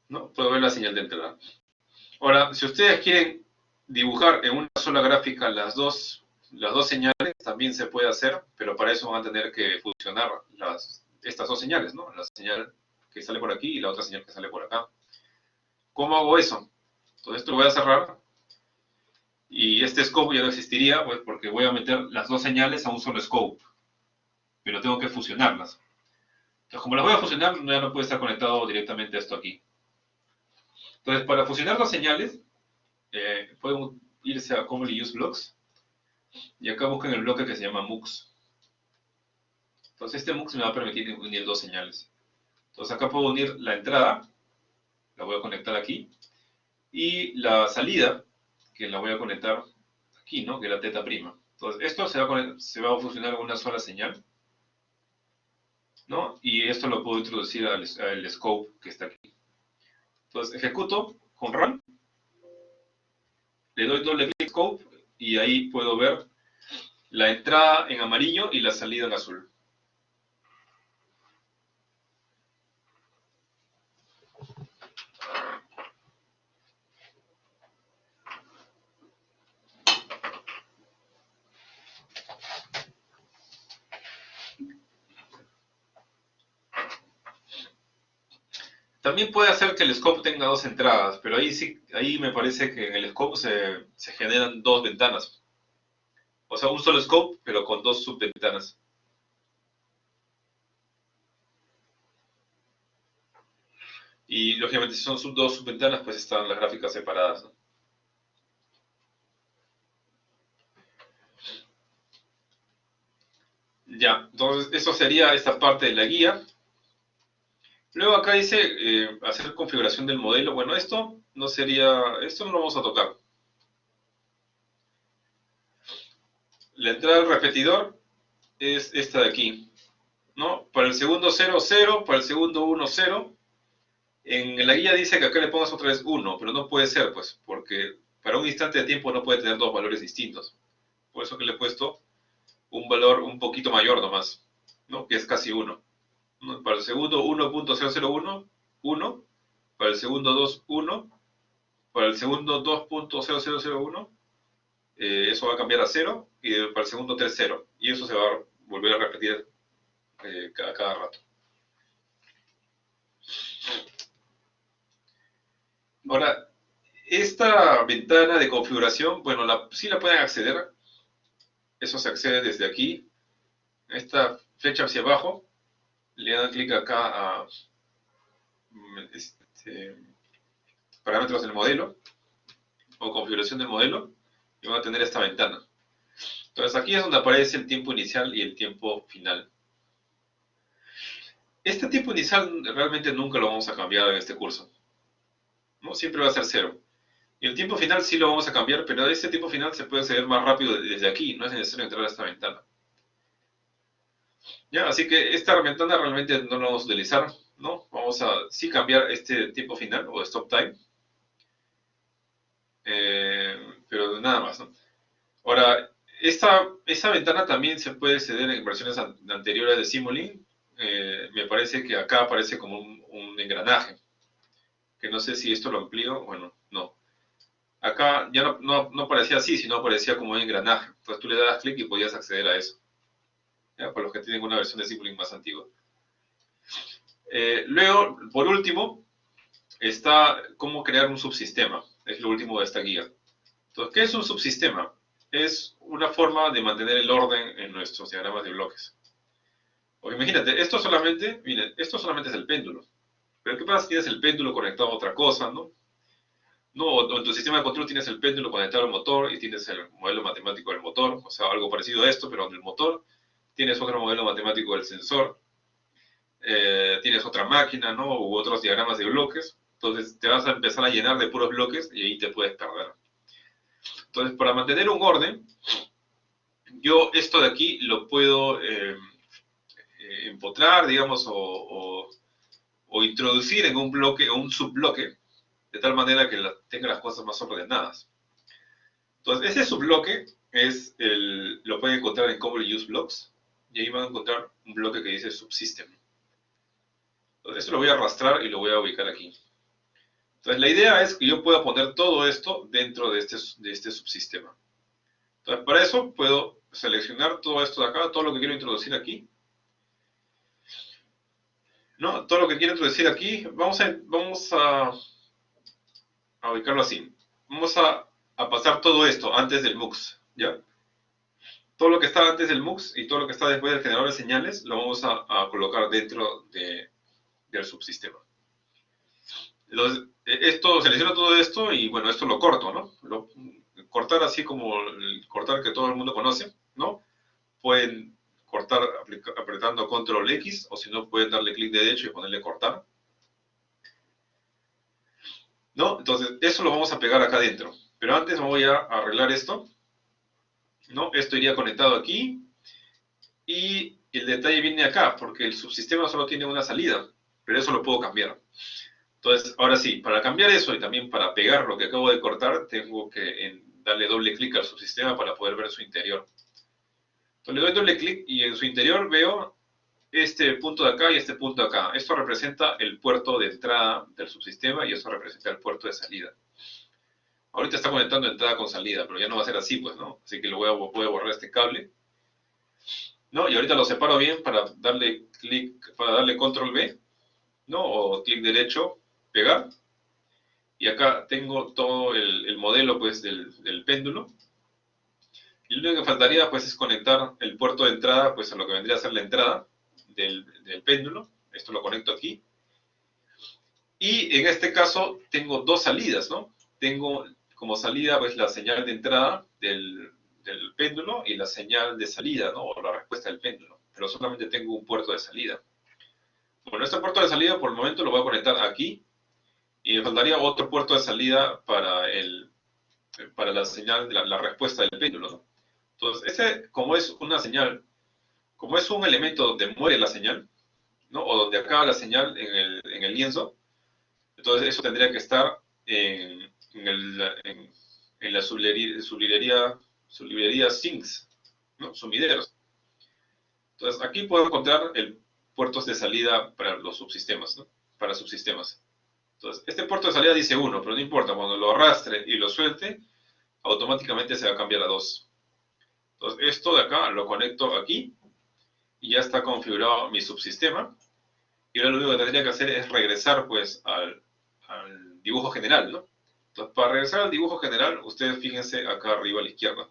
¿No? Puedo ver la señal de entrada. Ahora, si ustedes quieren dibujar en una sola gráfica las dos señales, también se puede hacer, pero para eso van a tener que fusionar estas dos señales, ¿no? La señal que sale por aquí y la otra señal que sale por acá. ¿Cómo hago eso? Entonces esto lo voy a cerrar y este scope ya no existiría, pues porque voy a meter las dos señales a un solo scope, pero tengo que fusionarlas. Entonces, como las voy a fusionar, ya no puede estar conectado directamente a esto aquí. Entonces, para fusionar las señales, pueden irse a Commonly Used Blocks y acá buscan el bloque que se llama MUX. Entonces, este MUX me va a permitir unir dos señales. Entonces, acá puedo unir la entrada, la voy a conectar aquí, y la salida, que la voy a conectar aquí, ¿no? Que es la teta prima. Entonces, esto se va a fusionar en una sola señal, ¿no? Y esto lo puedo introducir al scope que está aquí. Entonces, ejecuto con run, le doy doble clic scope y ahí puedo ver la entrada en amarillo y la salida en azul. También puede hacer que el scope tenga dos entradas, pero ahí sí, ahí me parece que en el scope se generan dos ventanas. O sea, un solo scope, pero con dos subventanas. Y lógicamente si son dos subventanas, pues están las gráficas separadas, ¿no? Ya, entonces eso sería esta parte de la guía. Luego acá dice hacer configuración del modelo. Bueno, esto no lo vamos a tocar. La entrada del repetidor es esta de aquí, ¿no? Para el segundo 0, 0, para el segundo 1, 0. En la guía dice que acá le pongas otra vez 1, pero no puede ser, pues, porque para un instante de tiempo no puede tener dos valores distintos. Por eso que le he puesto un valor un poquito mayor nomás, ¿no? Que es casi 1. ¿No? Para el segundo 1.001, 1. Para el segundo 2, 1. Para el segundo 2.0001, eso va a cambiar a 0. Y para el segundo 3, 0. Y eso se va a volver a repetir cada rato. Ahora, esta ventana de configuración, bueno, sí la pueden acceder. Eso se accede desde aquí. Esta flecha hacia abajo. Le dan clic acá a parámetros del modelo o configuración del modelo y van a tener esta ventana. Entonces aquí es donde aparece el tiempo inicial y el tiempo final. Este tiempo inicial realmente nunca lo vamos a cambiar en este curso, ¿no? Siempre va a ser 0. Y el tiempo final sí lo vamos a cambiar, pero este tiempo final se puede acceder más rápido desde aquí, no es necesario entrar a esta ventana. ¿Ya? Así que esta ventana realmente no la vamos a utilizar, ¿no? Vamos a sí cambiar este tiempo final o stop time, pero nada más, ¿no? Ahora, esta ventana también se puede acceder en versiones anteriores de Simulink. Me parece que acá aparece como un engranaje, que no sé si esto lo amplío, bueno, no. Acá ya no aparecía así, sino aparecía como un engranaje. Entonces tú le dabas clic y podías acceder a eso. ¿Ya? Para los que tienen una versión de Simulink más antigua. Luego, por último, está cómo crear un subsistema. Es lo último de esta guía. Entonces, ¿qué es un subsistema? Es una forma de mantener el orden en nuestros diagramas de bloques. Porque imagínate, miren, esto solamente es el péndulo. Pero ¿qué pasa si tienes el péndulo conectado a otra cosa, no? No, o en tu sistema de control tienes el péndulo conectado al motor y tienes el modelo matemático del motor, o sea, algo parecido a esto, pero en el motor. Tienes otro modelo matemático del sensor, tienes otra máquina, ¿no? U otros diagramas de bloques. Entonces te vas a empezar a llenar de puros bloques y ahí te puedes perder. Entonces, para mantener un orden, yo esto de aquí lo puedo empotrar, digamos, o introducir en un bloque o un subbloque de tal manera que tenga las cosas más ordenadas. Entonces, ese subbloque lo pueden encontrar en Commonly Used Blocks, y ahí van a encontrar un bloque que dice Subsystem. Entonces, esto lo voy a arrastrar y lo voy a ubicar aquí. Entonces, la idea es que yo pueda poner todo esto dentro de este subsistema. Entonces, para eso puedo seleccionar todo esto de acá, todo lo que quiero introducir aquí. ¿No? Todo lo que quiero introducir aquí, vamos a ubicarlo así. Vamos a pasar todo esto antes del MUX, ¿ya? Todo lo que está antes del MUX y todo lo que está después del generador de señales lo vamos a colocar dentro del subsistema. Selecciono todo esto y bueno, esto lo corto, ¿no? Cortar así como el cortar que todo el mundo conoce, ¿no? Pueden cortar apretando Control X, o si no pueden darle clic derecho y ponerle cortar, ¿no? Entonces, eso lo vamos a pegar acá adentro. Pero antes voy a arreglar esto, ¿no? Esto iría conectado aquí, y el detalle viene acá, porque el subsistema solo tiene una salida, pero eso lo puedo cambiar. Entonces, ahora sí, para cambiar eso y también para pegar lo que acabo de cortar, tengo que darle doble clic al subsistema para poder ver su interior. Entonces le doy doble clic y en su interior veo este punto de acá y este punto de acá. Esto representa el puerto de entrada del subsistema y esto representa el puerto de salida. Ahorita está conectando entrada con salida, pero ya no va a ser así, pues, ¿no? Así que voy a borrar este cable, ¿no? Y ahorita lo separo bien para darle control V, ¿no? O clic derecho, pegar. Y acá tengo todo el modelo, pues, del péndulo. Y lo único que faltaría, pues, es conectar el puerto de entrada, pues, a lo que vendría a ser la entrada del péndulo. Esto lo conecto aquí. Y en este caso tengo dos salidas, ¿no? Tengo como salida, pues, la señal de entrada del péndulo y la señal de salida, ¿no? O la respuesta del péndulo. Pero solamente tengo un puerto de salida. Bueno, este puerto de salida, por el momento, lo voy a conectar aquí. Y me faltaría otro puerto de salida para la señal, la respuesta del péndulo, ¿no? Entonces, como es una señal, como es un elemento donde muere la señal, ¿no? O donde acaba la señal en el lienzo, entonces eso tendría que estar en la sublibrería Sinks, ¿no? Sumideros. Entonces, aquí puedo encontrar puertos de salida para los subsistemas, ¿no? Para subsistemas. Entonces, este puerto de salida dice 1, pero no importa, cuando lo arrastre y lo suelte, automáticamente se va a cambiar a 2. Entonces, esto de acá lo conecto aquí y ya está configurado mi subsistema. Y ahora lo único que tendría que hacer es regresar, pues, al dibujo general, ¿no? Entonces, para regresar al dibujo general, ustedes fíjense acá arriba a la izquierda.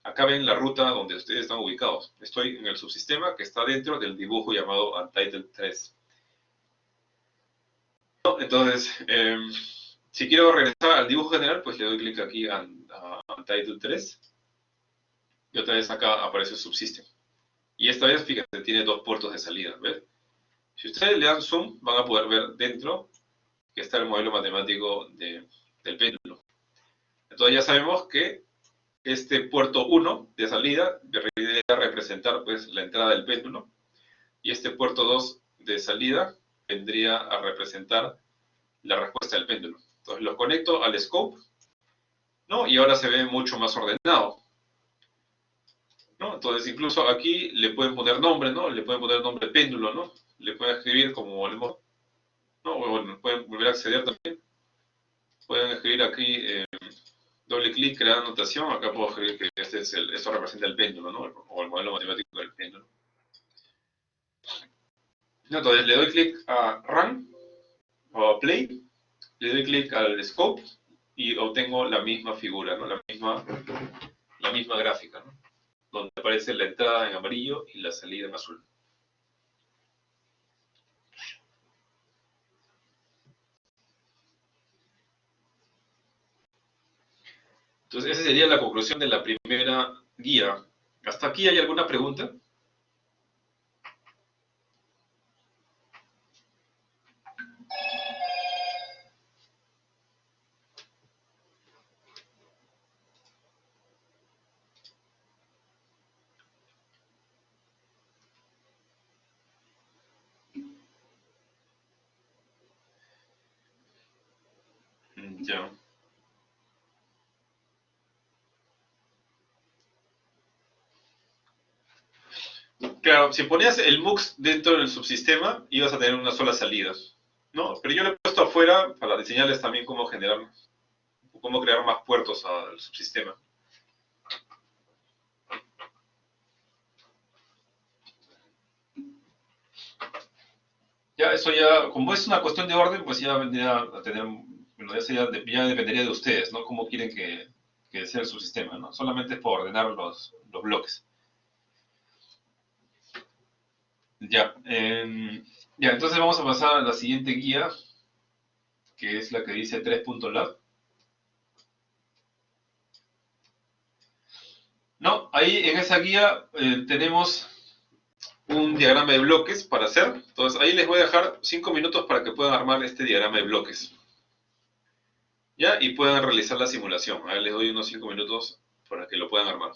Acá ven la ruta donde ustedes están ubicados. Estoy en el subsistema que está dentro del dibujo llamado Untitled 3. Entonces, si quiero regresar al dibujo general, pues le doy clic aquí a Untitled 3. Y otra vez acá aparece el subsystem. Y esta vez, fíjense, tiene dos puertos de salida, ¿ves? Si ustedes le dan zoom, van a poder ver dentro que está el modelo matemático del péndulo. Entonces ya sabemos que este puerto 1 de salida debería representar, pues, la entrada del péndulo, y este puerto 2 de salida vendría a representar la respuesta del péndulo. Entonces lo conecto al scope, ¿no? Y ahora se ve mucho más ordenado, ¿no? Entonces incluso aquí le pueden poner nombre, ¿no? Le pueden poner nombre péndulo, ¿no? Le pueden escribir como el ¿no? O bueno, pueden volver a acceder también. Pueden escribir aquí doble clic, crear anotación. Acá puedo escribir que esto representa el péndulo, ¿no? O el modelo matemático del péndulo. Entonces le doy clic a Run o a Play, le doy clic al Scope y obtengo la misma figura, ¿no? La misma gráfica, ¿no? Donde aparece la entrada en amarillo y la salida en azul. Entonces, esa sería la conclusión de la primera guía. ¿Hasta aquí hay alguna pregunta? Ya. Claro, si ponías el MUX dentro del subsistema, ibas a tener una sola salida, ¿no? Pero yo lo he puesto afuera para enseñarles también cómo generar, cómo crear más puertos al subsistema. Ya, eso ya, como es una cuestión de orden, pues ya vendría a tener, bueno, eso ya, ya dependería de ustedes, ¿no? Cómo quieren que sea el subsistema, ¿no? Solamente es por ordenar los bloques. Ya, ya, entonces vamos a pasar a la siguiente guía, que es la que dice 3.lab. No, ahí en esa guía tenemos un diagrama de bloques para hacer. Entonces ahí les voy a dejar 5 minutos para que puedan armar este diagrama de bloques. ¿Ya? Y puedan realizar la simulación. Ahí les doy unos 5 minutos para que lo puedan armar.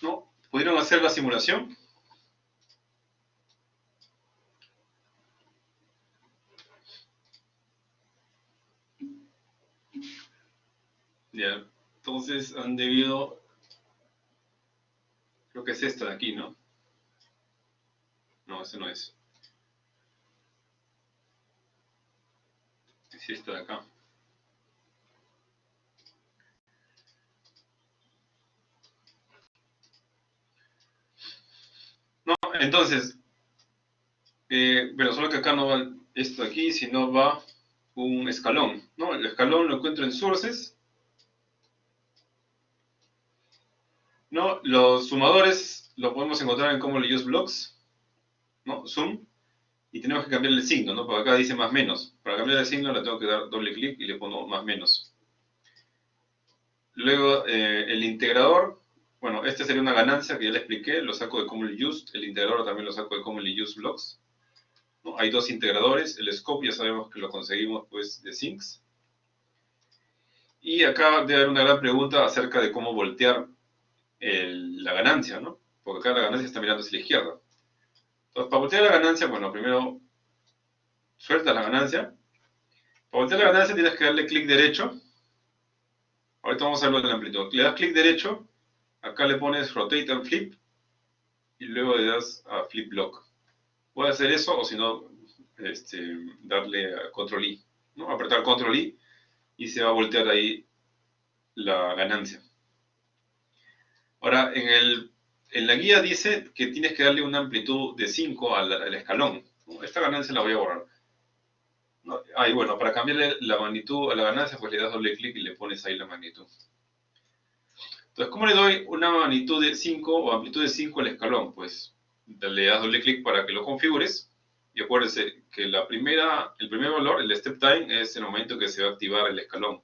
¿No? ¿Pudieron hacer la simulación? Ya, entonces han debido, creo que es esta de aquí, ¿no? No, esta no es. Es esta de acá. No, entonces, pero solo que acá no va esto de aquí, sino va un escalón, ¿no? El escalón lo encuentro en sources, ¿no? Los sumadores lo podemos encontrar en Commonly Used Blocks, ¿no? Sum, y tenemos que cambiarle el signo, ¿no? Porque acá dice más menos. Para cambiar el signo le tengo que dar doble clic y le pongo más menos. Luego, el integrador, bueno, este sería una ganancia que ya le expliqué, lo saco de Commonly Used, el integrador también lo saco de Commonly Used Blocks, ¿no? Hay dos integradores, el scope ya sabemos que lo conseguimos pues de sinks. Y acá debe haber una gran pregunta acerca de cómo voltear la ganancia, ¿no? Porque acá la ganancia está mirando hacia la izquierda. Entonces, para voltear la ganancia, bueno, primero sueltas la ganancia. Para voltear la ganancia tienes que darle clic derecho. Ahorita vamos a verlo de la amplitud. Le das clic derecho, acá le pones Rotate and Flip, y luego le das a Flip Block. Puede hacer eso, o si no, darle a Control I, ¿no? Apretar Control I, y se va a voltear ahí la ganancia. Ahora, en la guía dice que tienes que darle una amplitud de 5 al escalón. Esta ganancia la voy a borrar. ¿No? Y bueno, para cambiarle la magnitud a la ganancia, pues le das doble clic y le pones ahí la magnitud. Entonces, ¿cómo le doy una magnitud de 5 o amplitud de 5 al escalón? Pues le das doble clic para que lo configures. Y acuérdense que el primer valor, el step time, es el momento que se va a activar el escalón.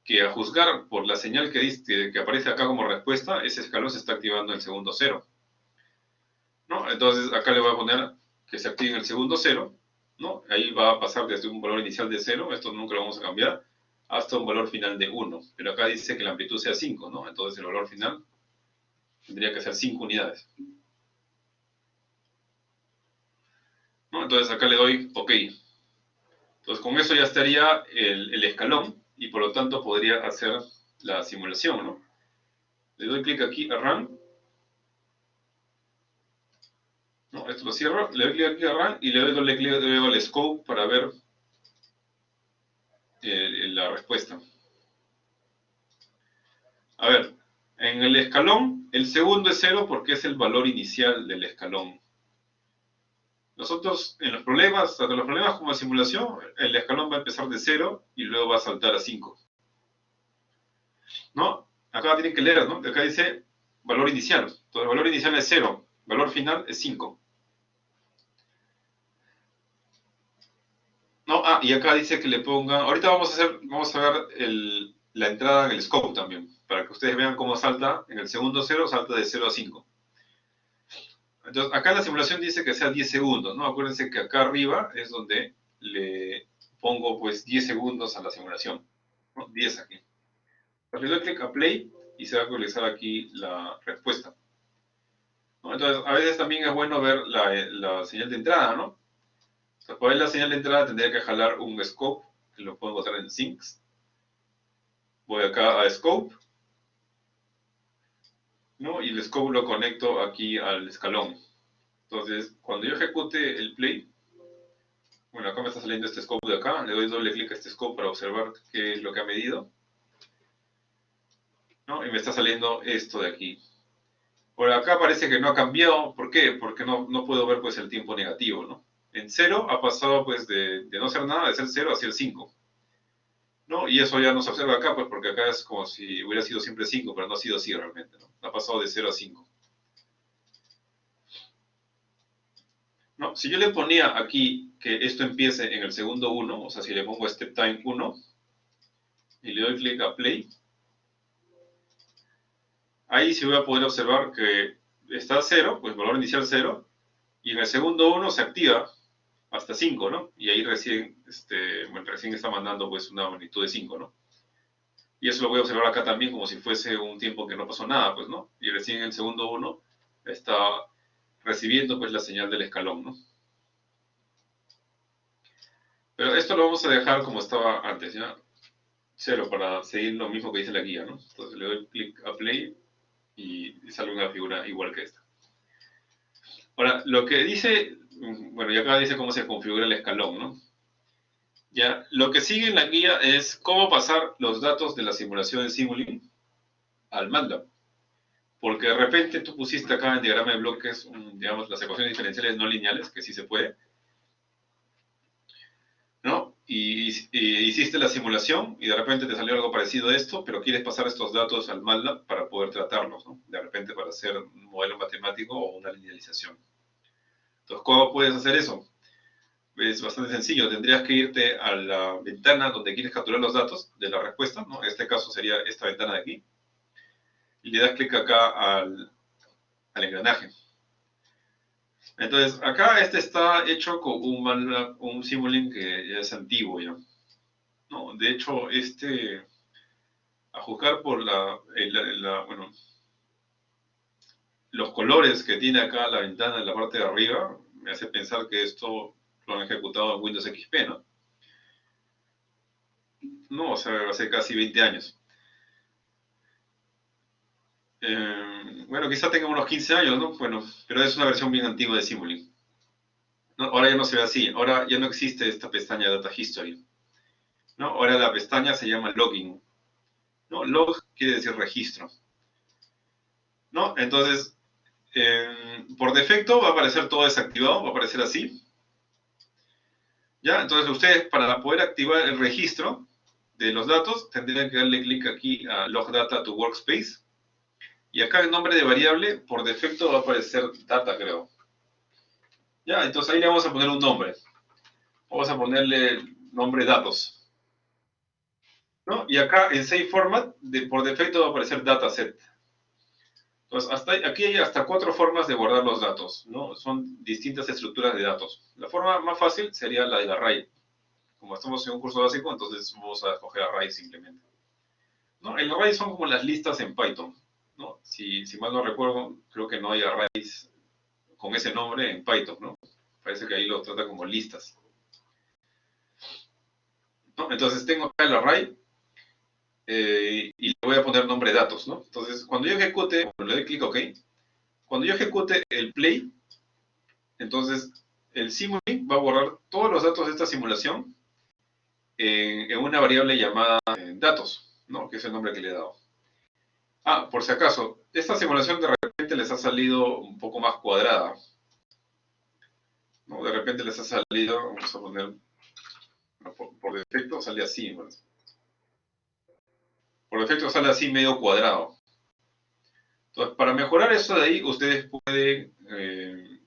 Que a juzgar por la señal que aparece acá como respuesta, ese escalón se está activando en el segundo 0. ¿No? Entonces acá le voy a poner que se active en el segundo 0, ¿no? Ahí va a pasar desde un valor inicial de 0, esto nunca lo vamos a cambiar, hasta un valor final de 1. Pero acá dice que la amplitud sea 5, ¿no? Entonces el valor final tendría que ser 5 unidades. ¿No? Entonces acá le doy OK. Entonces con eso ya estaría el escalón y por lo tanto podría hacer la simulación, ¿no? Le doy clic aquí a Run. ¿No? Esto lo cierro, le doy clic aquí a Run y le doy doble clic luego al Scope para ver la respuesta. A ver, en el escalón, el segundo es 0 porque es el valor inicial del escalón. Nosotros, en los problemas, tanto en los problemas como en la simulación, el escalón va a empezar de 0 y luego va a saltar a 5. ¿No? Acá tienen que leer, ¿no? Acá dice valor inicial. Entonces, el valor inicial es 0, valor final es 5. No, y acá dice que le pongan, ahorita vamos a ver la entrada en el scope también, para que ustedes vean cómo salta, en el segundo 0 salta de 0 a 5. Entonces, acá en la simulación dice que sea 10 segundos, ¿no? Acuérdense que acá arriba es donde le pongo, pues, 10 segundos a la simulación, ¿no? 10 aquí. Entonces, le doy clic a play y se va a actualizar aquí la respuesta, ¿no? Entonces, a veces también es bueno ver la señal de entrada, ¿no? Entonces, para ver la señal de entrada tendría que jalar un scope, que lo puedo encontrar en Sinks. Voy acá a Scope, ¿no? Y el Scope lo conecto aquí al escalón. Entonces, cuando yo ejecute el play, bueno, acá me está saliendo este scope de acá, le doy doble clic a este scope para observar qué es lo que ha medido, ¿no? Y me está saliendo esto de aquí. Por acá parece que no ha cambiado, ¿por qué? Porque no puedo ver pues el tiempo negativo, ¿no? En 0 ha pasado pues de no ser nada, de ser 0 hacia el 5, ¿no? Y eso ya no se observa acá, pues porque acá es como si hubiera sido siempre 5, pero no ha sido así realmente, ¿no? Ha pasado de 0 a 5. No, si yo le ponía aquí que esto empiece en el segundo 1, o sea, si le pongo step time 1 y le doy clic a play, ahí sí voy a poder observar que está 0, pues valor inicial 0, y en el segundo 1 se activa hasta 5, ¿no? Y ahí recién está mandando pues una magnitud de 5, ¿no? Y eso lo voy a observar acá también como si fuese un tiempo que no pasó nada, pues, ¿no? Y recién en el segundo 1 está recibiendo, pues, la señal del escalón, ¿no? Pero esto lo vamos a dejar como estaba antes, ¿ya? 0 para seguir lo mismo que dice la guía, ¿no? Entonces le doy clic a play y sale una figura igual que esta. Ahora, lo que dice, bueno, ya acá dice cómo se configura el escalón, ¿no? Ya, lo que sigue en la guía es cómo pasar los datos de la simulación de Simulink al MATLAB. Porque de repente tú pusiste acá en diagrama de bloques, digamos, las ecuaciones diferenciales no lineales, que sí se puede, ¿no? Y hiciste la simulación y de repente te salió algo parecido a esto, pero quieres pasar estos datos al MATLAB para poder tratarlos, ¿no? De repente para hacer un modelo matemático o una linealización. Entonces, ¿cómo puedes hacer eso? Es bastante sencillo. Tendrías que irte a la ventana donde quieres capturar los datos de la respuesta, ¿no? En este caso sería esta ventana de aquí. Y le das clic acá al engranaje. Entonces, acá este está hecho con un Simulink que ya es antiguo ya. ¿No? De hecho, a juzgar por bueno, los colores que tiene acá la ventana en la parte de arriba, me hace pensar que esto lo han ejecutado en Windows XP, ¿no? No, o sea, hace casi 20 años. Bueno, quizá tenga unos 15 años, ¿no? Bueno, pero es una versión bien antigua de Simulink. ¿No? Ahora ya no se ve así, ahora ya no existe esta pestaña Data History, ¿no? Ahora la pestaña se llama Login, ¿no? Log quiere decir registro, ¿no? Entonces, por defecto va a aparecer todo desactivado, va a aparecer así, ¿ya? Entonces ustedes para poder activar el registro de los datos tendrían que darle clic aquí a Log Data to Workspace, y acá el nombre de variable por defecto va a aparecer Data, creo. Ya, entonces ahí le vamos a poner un nombre. Vamos a ponerle nombre datos, ¿no? Y acá en Save Format, por defecto va a aparecer Dataset. Entonces, aquí hay hasta 4 formas de guardar los datos, ¿no? Son distintas estructuras de datos. La forma más fácil sería la del array. Como estamos en un curso básico, entonces vamos a escoger array simplemente, ¿no? El array son como las listas en Python, ¿no? Si mal no recuerdo, creo que no hay arrays con ese nombre en Python, ¿no? Parece que ahí lo trata como listas, ¿no? Entonces tengo acá el array y le voy a poner nombre datos, ¿no? Entonces, cuando yo ejecute, le doy clic OK, cuando yo ejecute el play, entonces el Simulink va a borrar todos los datos de esta simulación en una variable llamada datos, ¿no? Que es el nombre que le he dado. Ah, por si acaso, esta simulación de repente les ha salido un poco más cuadrada, ¿no? De repente les ha salido, vamos a poner, por defecto sale así, ¿no? Por defecto sale así medio cuadrado. Entonces, para mejorar eso de ahí, ustedes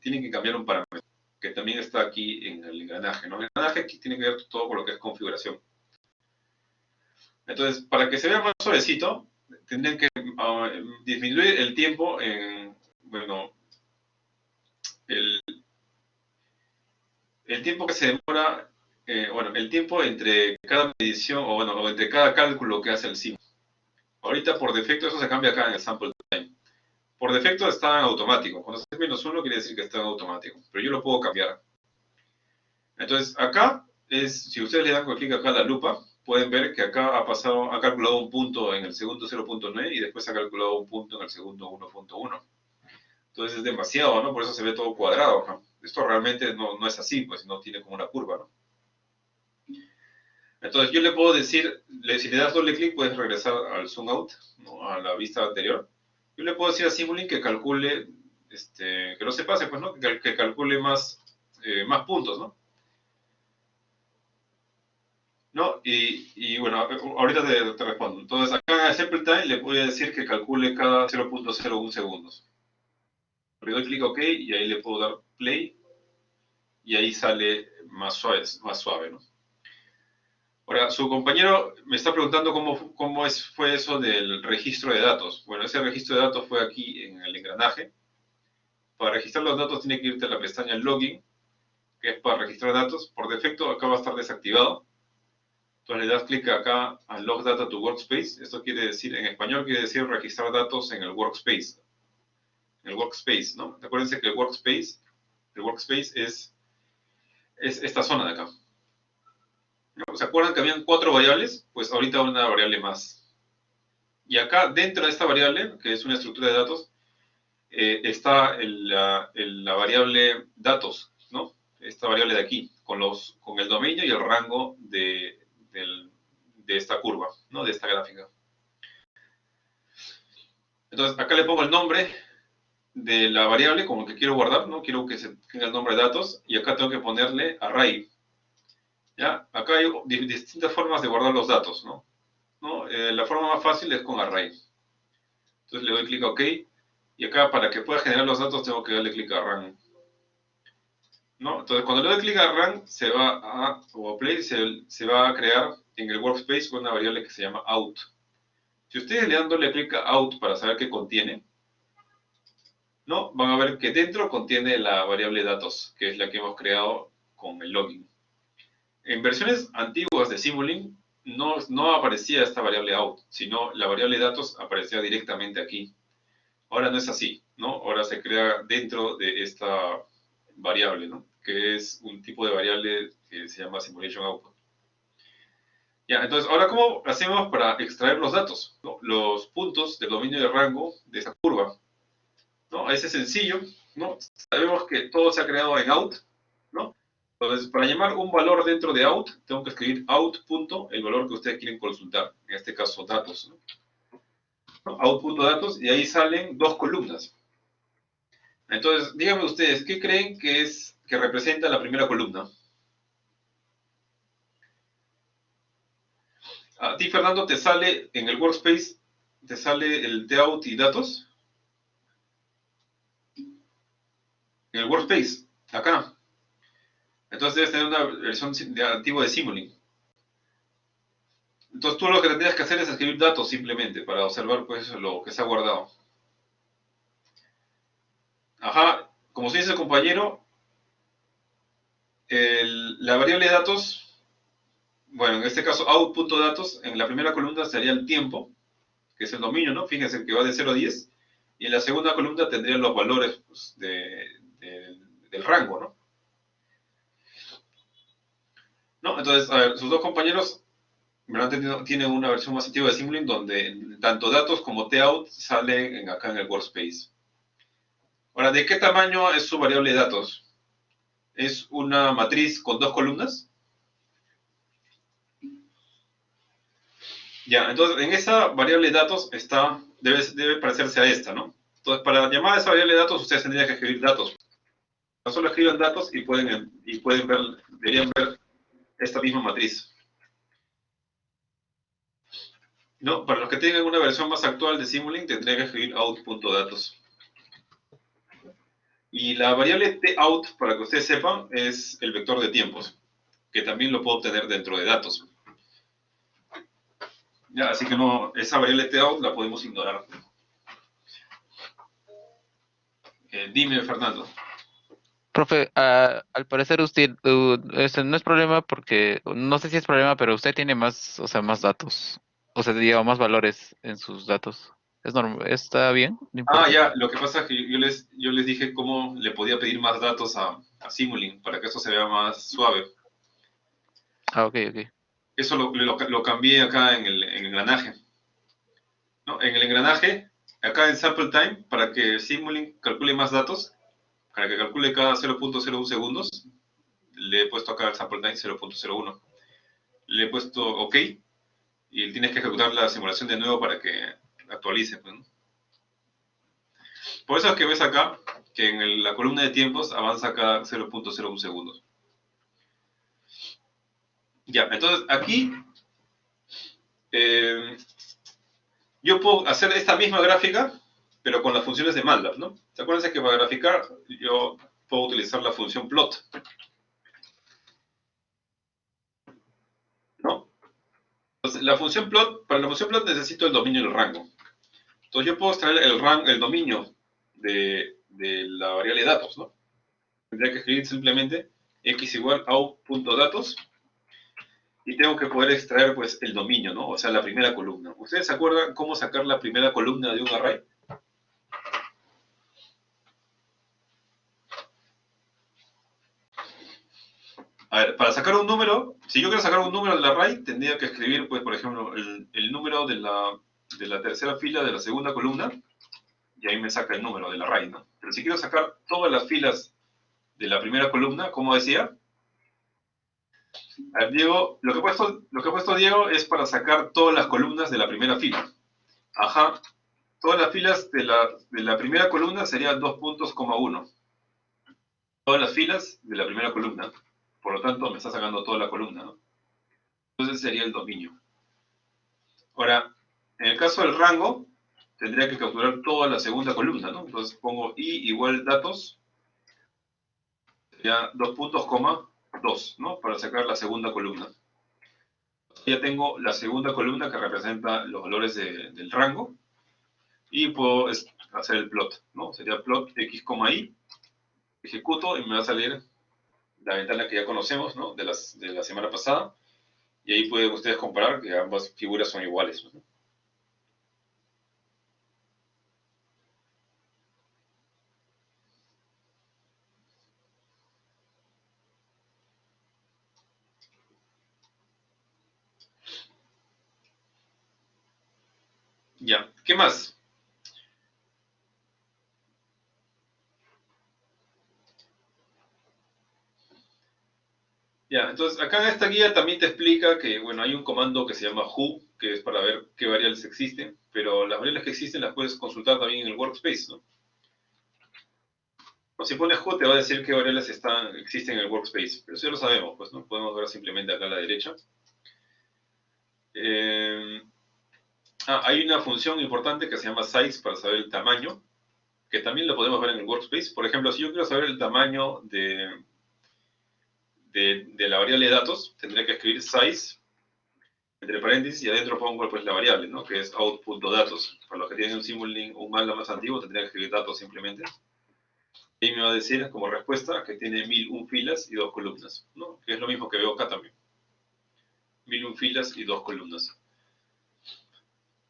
tienen que cambiar un parámetro, que también está aquí en el engranaje, ¿no? El engranaje aquí tiene que ver todo con lo que es configuración. Entonces, para que se vea más suavecito, tendrían que disminuir el tiempo bueno, el tiempo que se demora, bueno, el tiempo entre cada medición, o bueno, o entre cada cálculo que hace el sim. Ahorita por defecto eso se cambia acá en el sample time. Por defecto está en automático. Cuando es -1 quiere decir que está en automático, pero yo lo puedo cambiar. Entonces acá si ustedes le dan clic acá a la lupa, pueden ver que acá ha calculado un punto en el segundo 0.9 y después ha calculado un punto en el segundo 1.1. Entonces es demasiado, ¿no? Por eso se ve todo cuadrado, ¿no? Esto realmente no es así, pues no tiene como una curva, ¿no? Entonces yo le puedo decir, si le das doble clic puedes regresar al zoom out, ¿no? A la vista anterior. Yo le puedo decir a Simulink que calcule, que no se pase, pues, ¿no? Que calcule más puntos, ¿no? ¿No? Y bueno, ahorita te respondo. Entonces acá en el sample time le voy a decir que calcule cada 0.01 segundos. Le doy clic OK y ahí le puedo dar play y ahí sale más suave, ¿no? Ahora, su compañero me está preguntando fue eso del registro de datos. Bueno, ese registro de datos fue aquí en el engranaje. Para registrar los datos tiene que irte a la pestaña Login, que es para registrar datos. Por defecto acá va a estar desactivado. Entonces le das clic acá a Log Data to Workspace. Esto quiere decir, en español quiere decir registrar datos en el Workspace. En el Workspace, ¿no? Acuérdense que el Workspace es esta zona de acá. ¿No? ¿Se acuerdan que habían 4 variables? Pues ahorita una variable más. Y acá, dentro de esta variable, que es una estructura de datos, está la variable datos, ¿no? Esta variable de aquí, con el dominio y el rango de esta curva, ¿no? De esta gráfica. Entonces, acá le pongo el nombre de la variable como el que quiero guardar, ¿no? Quiero que se tenga el nombre de datos, y acá tengo que ponerle array. ¿Ya? Acá hay distintas formas de guardar los datos, ¿no? La forma más fácil es con array. Entonces le doy clic a OK, y acá para que pueda generar los datos tengo que darle clic a run. ¿No? Entonces cuando le doy clic a run, o a play, se va a crear en el workspace una variable que se llama out. Si ustedes le dan doble clic a out para saber qué contiene, ¿no? Van a ver que dentro contiene la variable datos, que es la que hemos creado con el login. En versiones antiguas de Simulink no aparecía esta variable out, sino la variable datos aparecía directamente aquí. Ahora no es así, ¿no? Ahora se crea dentro de esta variable, ¿no? Que es un tipo de variable que se llama Simulation Output. Ya, entonces, ahora, ¿cómo hacemos para extraer los datos? ¿No? Los puntos del dominio de rango de esa curva, ¿no? Ese es sencillo, ¿no? Sabemos que todo se ha creado en out, ¿no? Entonces, para llamar un valor dentro de out, tengo que escribir out. El valor que ustedes quieren consultar, en este caso datos, ¿no? Out.datos, y ahí salen 2 columnas. Entonces, díganme ustedes, ¿qué creen que representa la primera columna? A ti, Fernando, te sale en el workspace, te sale eltout y datos. En el workspace, acá. Entonces debes tener una versión antigua de Simulink. Entonces tú lo que tendrías que hacer es escribir datos simplemente para observar pues lo que se ha guardado. Ajá, como se dice el compañero, la variable datos, bueno, en este caso out.datos, en la primera columna sería el tiempo, que es el dominio, ¿no? Fíjense que va de 0 a 10, y en la segunda columna tendrían los valores pues, del rango, ¿no? ¿No? Entonces, a ver, sus dos compañeros tienen una versión más antigua de Simulink donde tanto datos comotout salen acá en el workspace. Ahora, ¿de qué tamaño es su variable de datos? ¿Es una matriz con 2 columnas? Ya, entonces en esa variable de datos debe parecerse a esta, ¿no? Entonces, para llamar a esa variable de datos, ustedes tendrían que escribir datos. No solo escriban datos y deberían ver esta misma matriz. No, para los que tengan una versión más actual de Simulink, tendrían que escribir out.datos. Y la variabletout, para que ustedes sepan, es el vector de tiempos, que también lo puedo obtener dentro de datos. Ya, así que no, esa variable tout la podemos ignorar. Dime, Fernando. Profe, al parecer usted, este no es problema porque, no sé si es problema, pero usted tiene más, o sea, más datos, o sea, lleva más valores en sus datos. ¿Está bien? ¿No Ah, importa? ya, lo que pasa es que yo les dije cómo le podía pedir más datos a Simulink para que esto se vea más suave. Ah, ok, ok. Eso lo cambié acá en el engranaje. ¿No? En el engranaje, acá en Sample Time, para que Simulink calcule más datos, para que calcule cada 0.01 segundos, le he puesto acá el Sample Time 0.01. Le he puesto OK, y tienes que ejecutar la simulación de nuevo para que actualice. Pues, ¿no? Por eso es que ves acá que en la columna de tiempos avanza cada 0.01 segundos. Ya, entonces aquí yo puedo hacer esta misma gráfica, pero con las funciones de MATLAB, ¿no? ¿Se acuerdan que para graficar yo puedo utilizar la función plot? ¿No? Entonces, para la función plot necesito el dominio del rango. Entonces yo puedo extraer el dominio de la variable de datos, ¿no? Tendría que escribir simplemente x igual out.datos, y tengo que poder extraer pues el dominio, ¿no? O sea, la primera columna. ¿Ustedes se acuerdan cómo sacar la primera columna de un array? A ver, para sacar un número, si yo quiero sacar un número del array, tendría que escribir, pues, por ejemplo, el número de la tercera fila de la segunda columna, y ahí me saca el número del array, ¿no? Pero si quiero sacar todas las filas de la primera columna, como decía, a ver, Diego, lo que ha puesto Diego es para sacar todas las columnas de la primera fila. Ajá, todas las filas de la primera columna serían 2 puntos, coma 1. Todas las filas de la primera columna. Por lo tanto, me está sacando toda la columna, ¿no? Entonces sería el dominio. Ahora, en el caso del rango, tendría que capturar toda la segunda columna, ¿no? Entonces pongo i igual datos, sería 2 puntos, coma 2, ¿no? Para sacar la segunda columna. Ya tengo la segunda columna que representa los valores del rango y puedo hacer el plot, ¿no? Sería plot x, y, ejecuto y me va a salir la ventana que ya conocemos, ¿no? De la semana pasada. Y ahí pueden ustedes comparar que ambas figuras son iguales, ¿no? Ya, ¿qué más? Ya, entonces acá en esta guía también te explica que, bueno, hay un comando que se llama who, que es para ver qué variables existen, pero las variables que existen las puedes consultar también en el workspace, ¿no? O si pones who te va a decir qué variables existen en el workspace, pero eso ya lo sabemos, pues, ¿no? Podemos ver simplemente acá a la derecha. Hay una función importante que se llama size para saber el tamaño, que también lo podemos ver en el workspace. Por ejemplo, si yo quiero saber el tamaño de la variable de datos, tendría que escribir size entre paréntesis y adentro pongo pues la variable, ¿no? Que es out.datos. Para los que tienen un Simulink o un Mala más antiguo, tendría que escribir datos simplemente. Y me va a decir como respuesta que tiene 1001 filas y 2 columnas, ¿no? Que es lo mismo que veo acá también. 1001 filas y 2 columnas.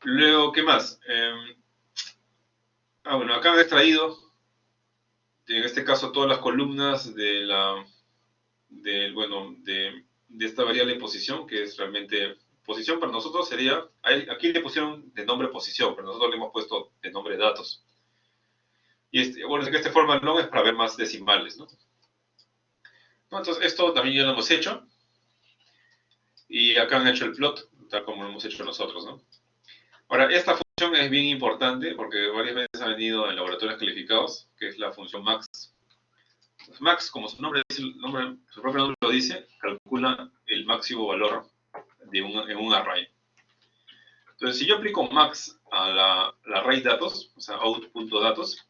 Luego, ¿qué más? Bueno, acá han extraído, en este caso, todas las columnas de esta variable posición, que es realmente posición para nosotros sería, aquí le pusieron de nombre posición, pero nosotros le hemos puesto de nombre datos. Y bueno, que este forma long es para ver más decimales, ¿no? Entonces, esto también ya lo hemos hecho. Y acá han hecho el plot, tal como lo hemos hecho nosotros, ¿no? Ahora, esta función es bien importante porque varias veces ha venido en laboratorios calificados, que es la función max. Entonces, max, como su propio nombre lo dice, calcula el máximo valor en un array. Entonces, si yo aplico max a la array datos, o sea, out.datos,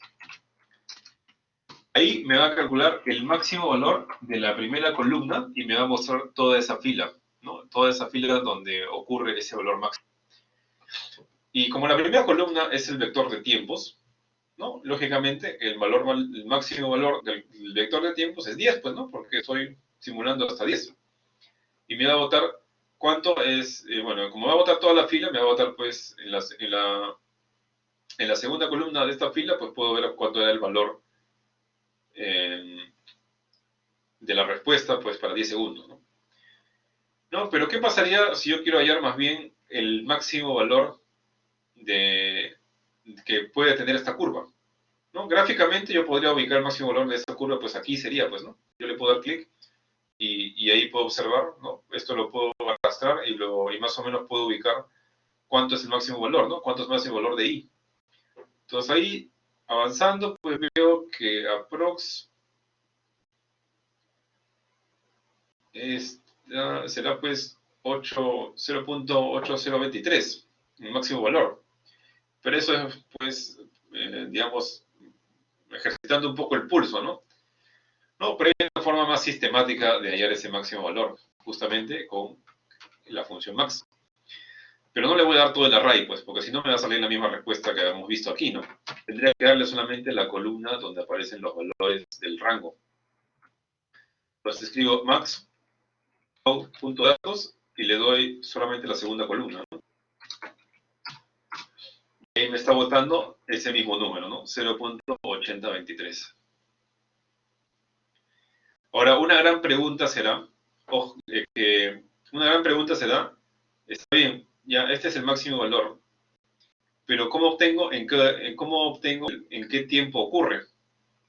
ahí me va a calcular el máximo valor de la primera columna y me va a mostrar toda esa fila, ¿no? Toda esa fila donde ocurre ese valor máximo. Y como la primera columna es el vector de tiempos, ¿no? Lógicamente, el máximo valor del vector de tiempos es 10, pues, ¿no? Porque estoy simulando hasta 10. Y me va a botar cuánto es, bueno, como va a botar toda la fila, me va a botar, pues, en la segunda columna de esta fila, pues puedo ver cuánto era el valor de la respuesta, pues, para 10 segundos, ¿no? No, pero ¿qué pasaría si yo quiero hallar más bien el máximo valor que puede tener esta curva? ¿No? Gráficamente yo podría ubicar el máximo valor de esta curva, pues aquí sería, pues, ¿no? Yo le puedo dar clic y ahí puedo observar, ¿no? Esto lo puedo arrastrar y más o menos puedo ubicar cuánto es el máximo valor, ¿no? Cuánto es el máximo valor de I. Entonces ahí, avanzando, pues veo que aprox será pues 0.8023, el máximo valor. Pero eso es, pues, digamos, ejercitando un poco el pulso, ¿no? No, pero hay una forma más sistemática de hallar ese máximo valor, justamente con la función max. Pero no le voy a dar todo el array, pues, porque si no me va a salir la misma respuesta que habíamos visto aquí, ¿no? Tendría que darle solamente la columna donde aparecen los valores del rango. Entonces escribo max.datos y le doy solamente la segunda columna, ¿no? Y ahí me está botando ese mismo número, ¿no? 0.8023. Ahora, una gran pregunta será, ojo, está bien, ya este es el máximo valor, pero ¿cómo obtengo en qué tiempo ocurre?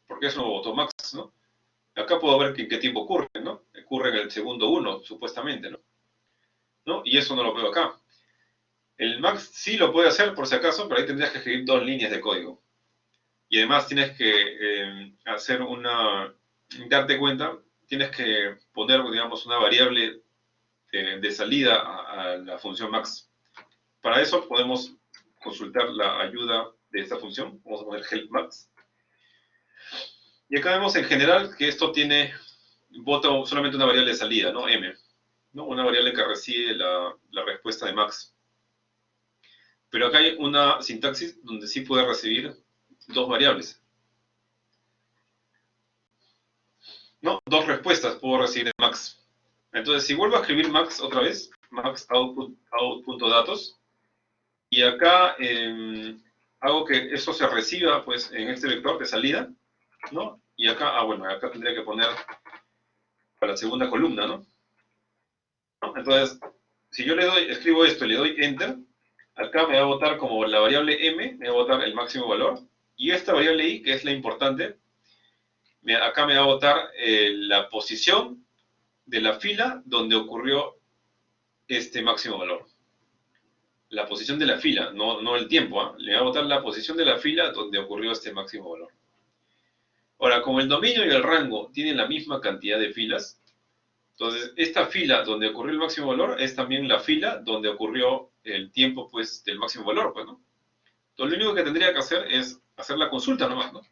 Porque eso lo Max, ¿no? Acá puedo ver que en qué tiempo ocurre, ¿no? Ocurre en el segundo 1, supuestamente, ¿no? ¿No? Y eso no lo veo acá. El Max sí lo puede hacer, por si acaso, pero ahí tendrías que escribir 2 líneas de código. Y además tienes que darte cuenta, tienes que poner, digamos, una variable de salida a la función max. Para eso podemos consultar la ayuda de esta función. Vamos a poner help max. Y acá vemos en general que esto vota solamente una variable de salida, ¿no? M, ¿no? Una variable que recibe la respuesta de max. Pero acá hay una sintaxis donde sí puede recibir 2 variables. ¿No? 2 respuestas puedo recibir de max. Entonces, si vuelvo a escribir max otra vez, max out.datos, y acá hago que eso se reciba pues en este vector de salida, ¿no? Y acá, bueno, acá tendría que poner para la segunda columna, ¿no? Entonces, si yo escribo esto y le doy enter, acá me va a botar como la variable m, me va a botar el máximo valor, y esta variable i, que es la importante, acá me va a botar la posición de la fila donde ocurrió este máximo valor. La posición de la fila, no el tiempo, ¿eh? Le va a botar la posición de la fila donde ocurrió este máximo valor. Ahora, como el dominio y el rango tienen la misma cantidad de filas, entonces esta fila donde ocurrió el máximo valor es también la fila donde ocurrió el tiempo pues del máximo valor, pues, ¿no? Entonces lo único que tendría que hacer es hacer la consulta nomás, ¿no?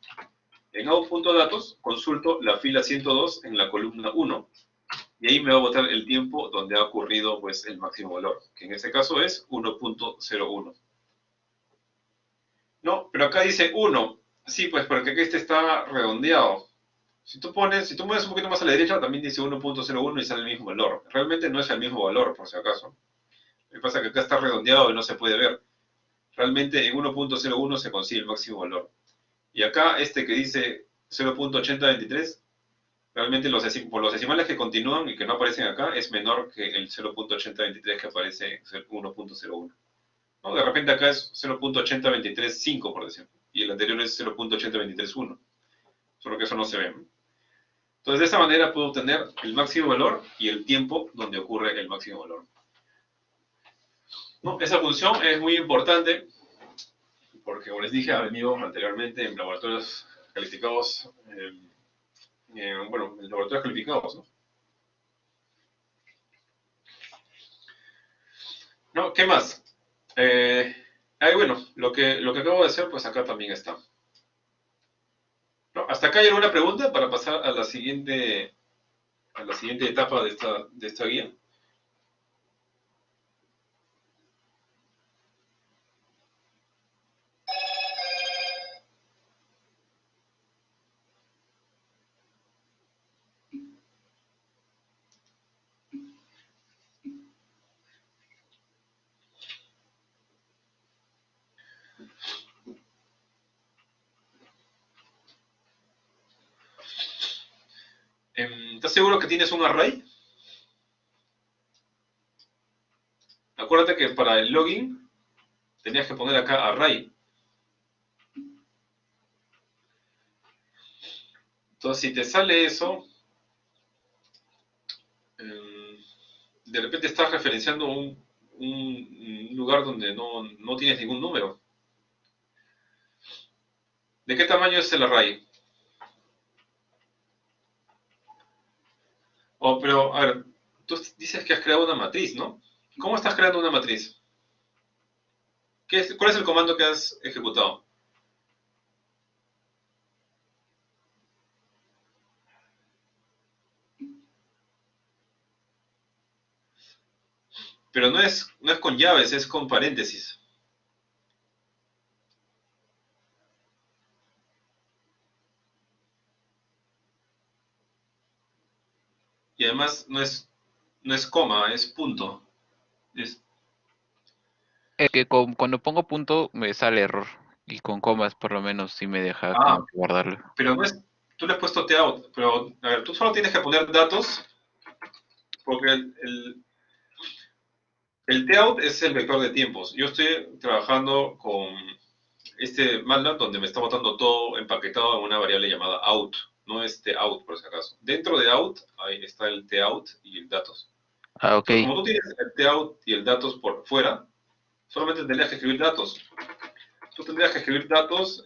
En out.datos consulto la fila 102 en la columna 1 y ahí me va a botar el tiempo donde ha ocurrido pues el máximo valor, que en este caso es 1.01. No, pero acá dice 1. Sí, pues porque aquí este está redondeado. Si tú mueves un poquito más a la derecha, también dice 1.01 y sale el mismo valor. Realmente no es el mismo valor, por si acaso. Lo que pasa es que acá está redondeado y no se puede ver. Realmente en 1.01 se consigue el máximo valor. Y acá este que dice 0.8023, realmente por los decimales que continúan y que no aparecen acá, es menor que el 0.8023 que aparece 1.01. ¿No? De repente acá es 0.80235, por decirlo, y el anterior es 0.80231, solo que eso no se ve. Entonces, de esta manera puedo obtener el máximo valor y el tiempo donde ocurre el máximo valor. ¿No? Esa función es muy importante porque, como les dije, ha venido anteriormente en laboratorios calificados, en laboratorios calificados, ¿no? ¿No? ¿Qué más? Bueno, lo que acabo de hacer, pues acá también está. ¿No? ¿Hasta acá hay alguna pregunta para pasar a la siguiente etapa de esta guía? ¿Estás seguro que tienes un array? Acuérdate que para el login tenías que poner acá array. Entonces, si te sale eso, de repente estás referenciando un lugar donde no tienes ningún número. ¿De qué tamaño es el array? Pero, a ver, tú dices que has creado una matriz, ¿no? ¿Cómo estás creando una matriz? ¿Cuál es el comando que has ejecutado? Pero no es con llaves, es con paréntesis. Y además no es no es coma, es punto. Es, Que cuando pongo punto me sale error. Y con comas por lo menos sí me deja ah, como que guardarlo. pero no es, tú le has puesto T-out, pero a ver, tú solo tienes que poner datos, porque el T-out es el vector de tiempos. Yo estoy trabajando con este MATLAB donde me está botando todo empaquetado en una variable llamada out. No es T-out, por si acaso. Dentro de out, ahí está el T-out y el datos. Ah, ok. Entonces, como tú tienes el T-out y el datos por fuera, solamente tendrías que escribir datos. Tú tendrías que escribir datos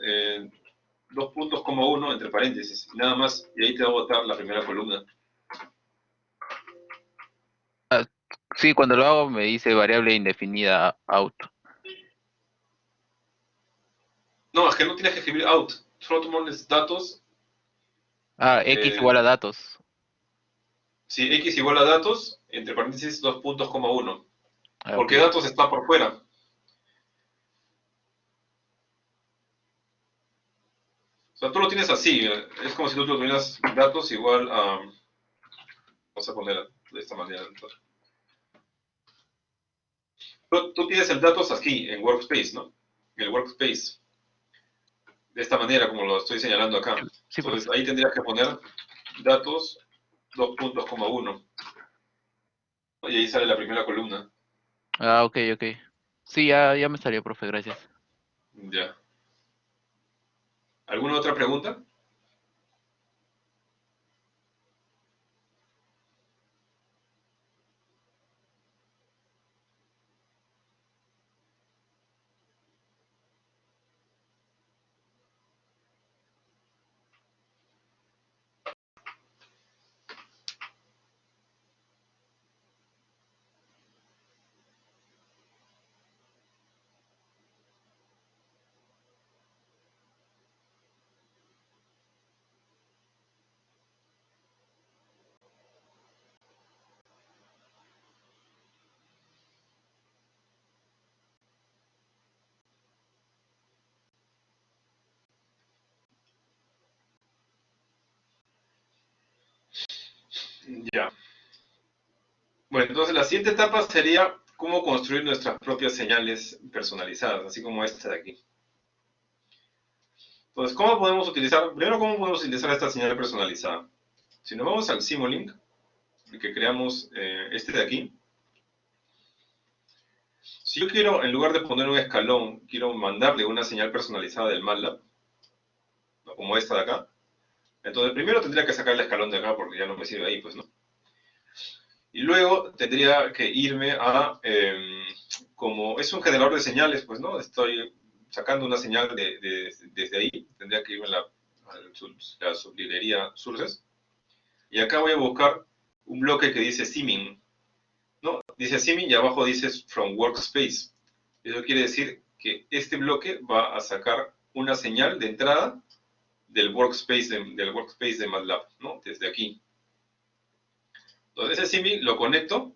dos puntos como uno entre paréntesis, y nada más, y ahí te va a botar la primera columna. Sí, cuando lo hago me dice variable indefinida out. No, es que no tienes que escribir out, solo tú pones datos, Ah, x igual a datos. si x igual a datos, entre paréntesis dos puntos como uno, Ah, ok. porque datos está por fuera. O sea, tú lo tienes así, es como si tú tuvieras datos igual a, vamos a poner de esta manera. Tú tienes el datos aquí, en Workspace, ¿no? En el Workspace, de esta manera, como lo estoy señalando acá. Sí, Entonces, profe. ahí tendrías que poner datos, dos puntos, coma uno. Y ahí sale la primera columna. Ah, ok, ok. Sí, ya me salió, profe, gracias. Ya. ¿Alguna otra pregunta? Ya. Bueno, entonces la siguiente etapa sería cómo construir nuestras propias señales personalizadas, así como esta de aquí. Entonces, ¿cómo podemos utilizar? Primero, ¿cómo podemos utilizar esta señal personalizada? Si nos vamos al Simulink, el que creamos este de aquí, si yo quiero, en lugar de poner un escalón, quiero mandarle una señal personalizada del MATLAB, ¿no? Como esta de acá, entonces primero tendría que sacar el escalón de acá porque ya no me sirve ahí, pues, ¿no? Y luego tendría que irme a, como es un generador de señales, pues, ¿no? Estoy sacando una señal desde ahí, tendría que irme a la sublibrería sources, y acá voy a buscar un bloque que dice Simming, ¿no? Dice Simming y abajo dice From Workspace. Eso quiere decir que este bloque va a sacar una señal de entrada del workspace de MATLAB, ¿no? Desde aquí. Entonces ese Simming lo conecto,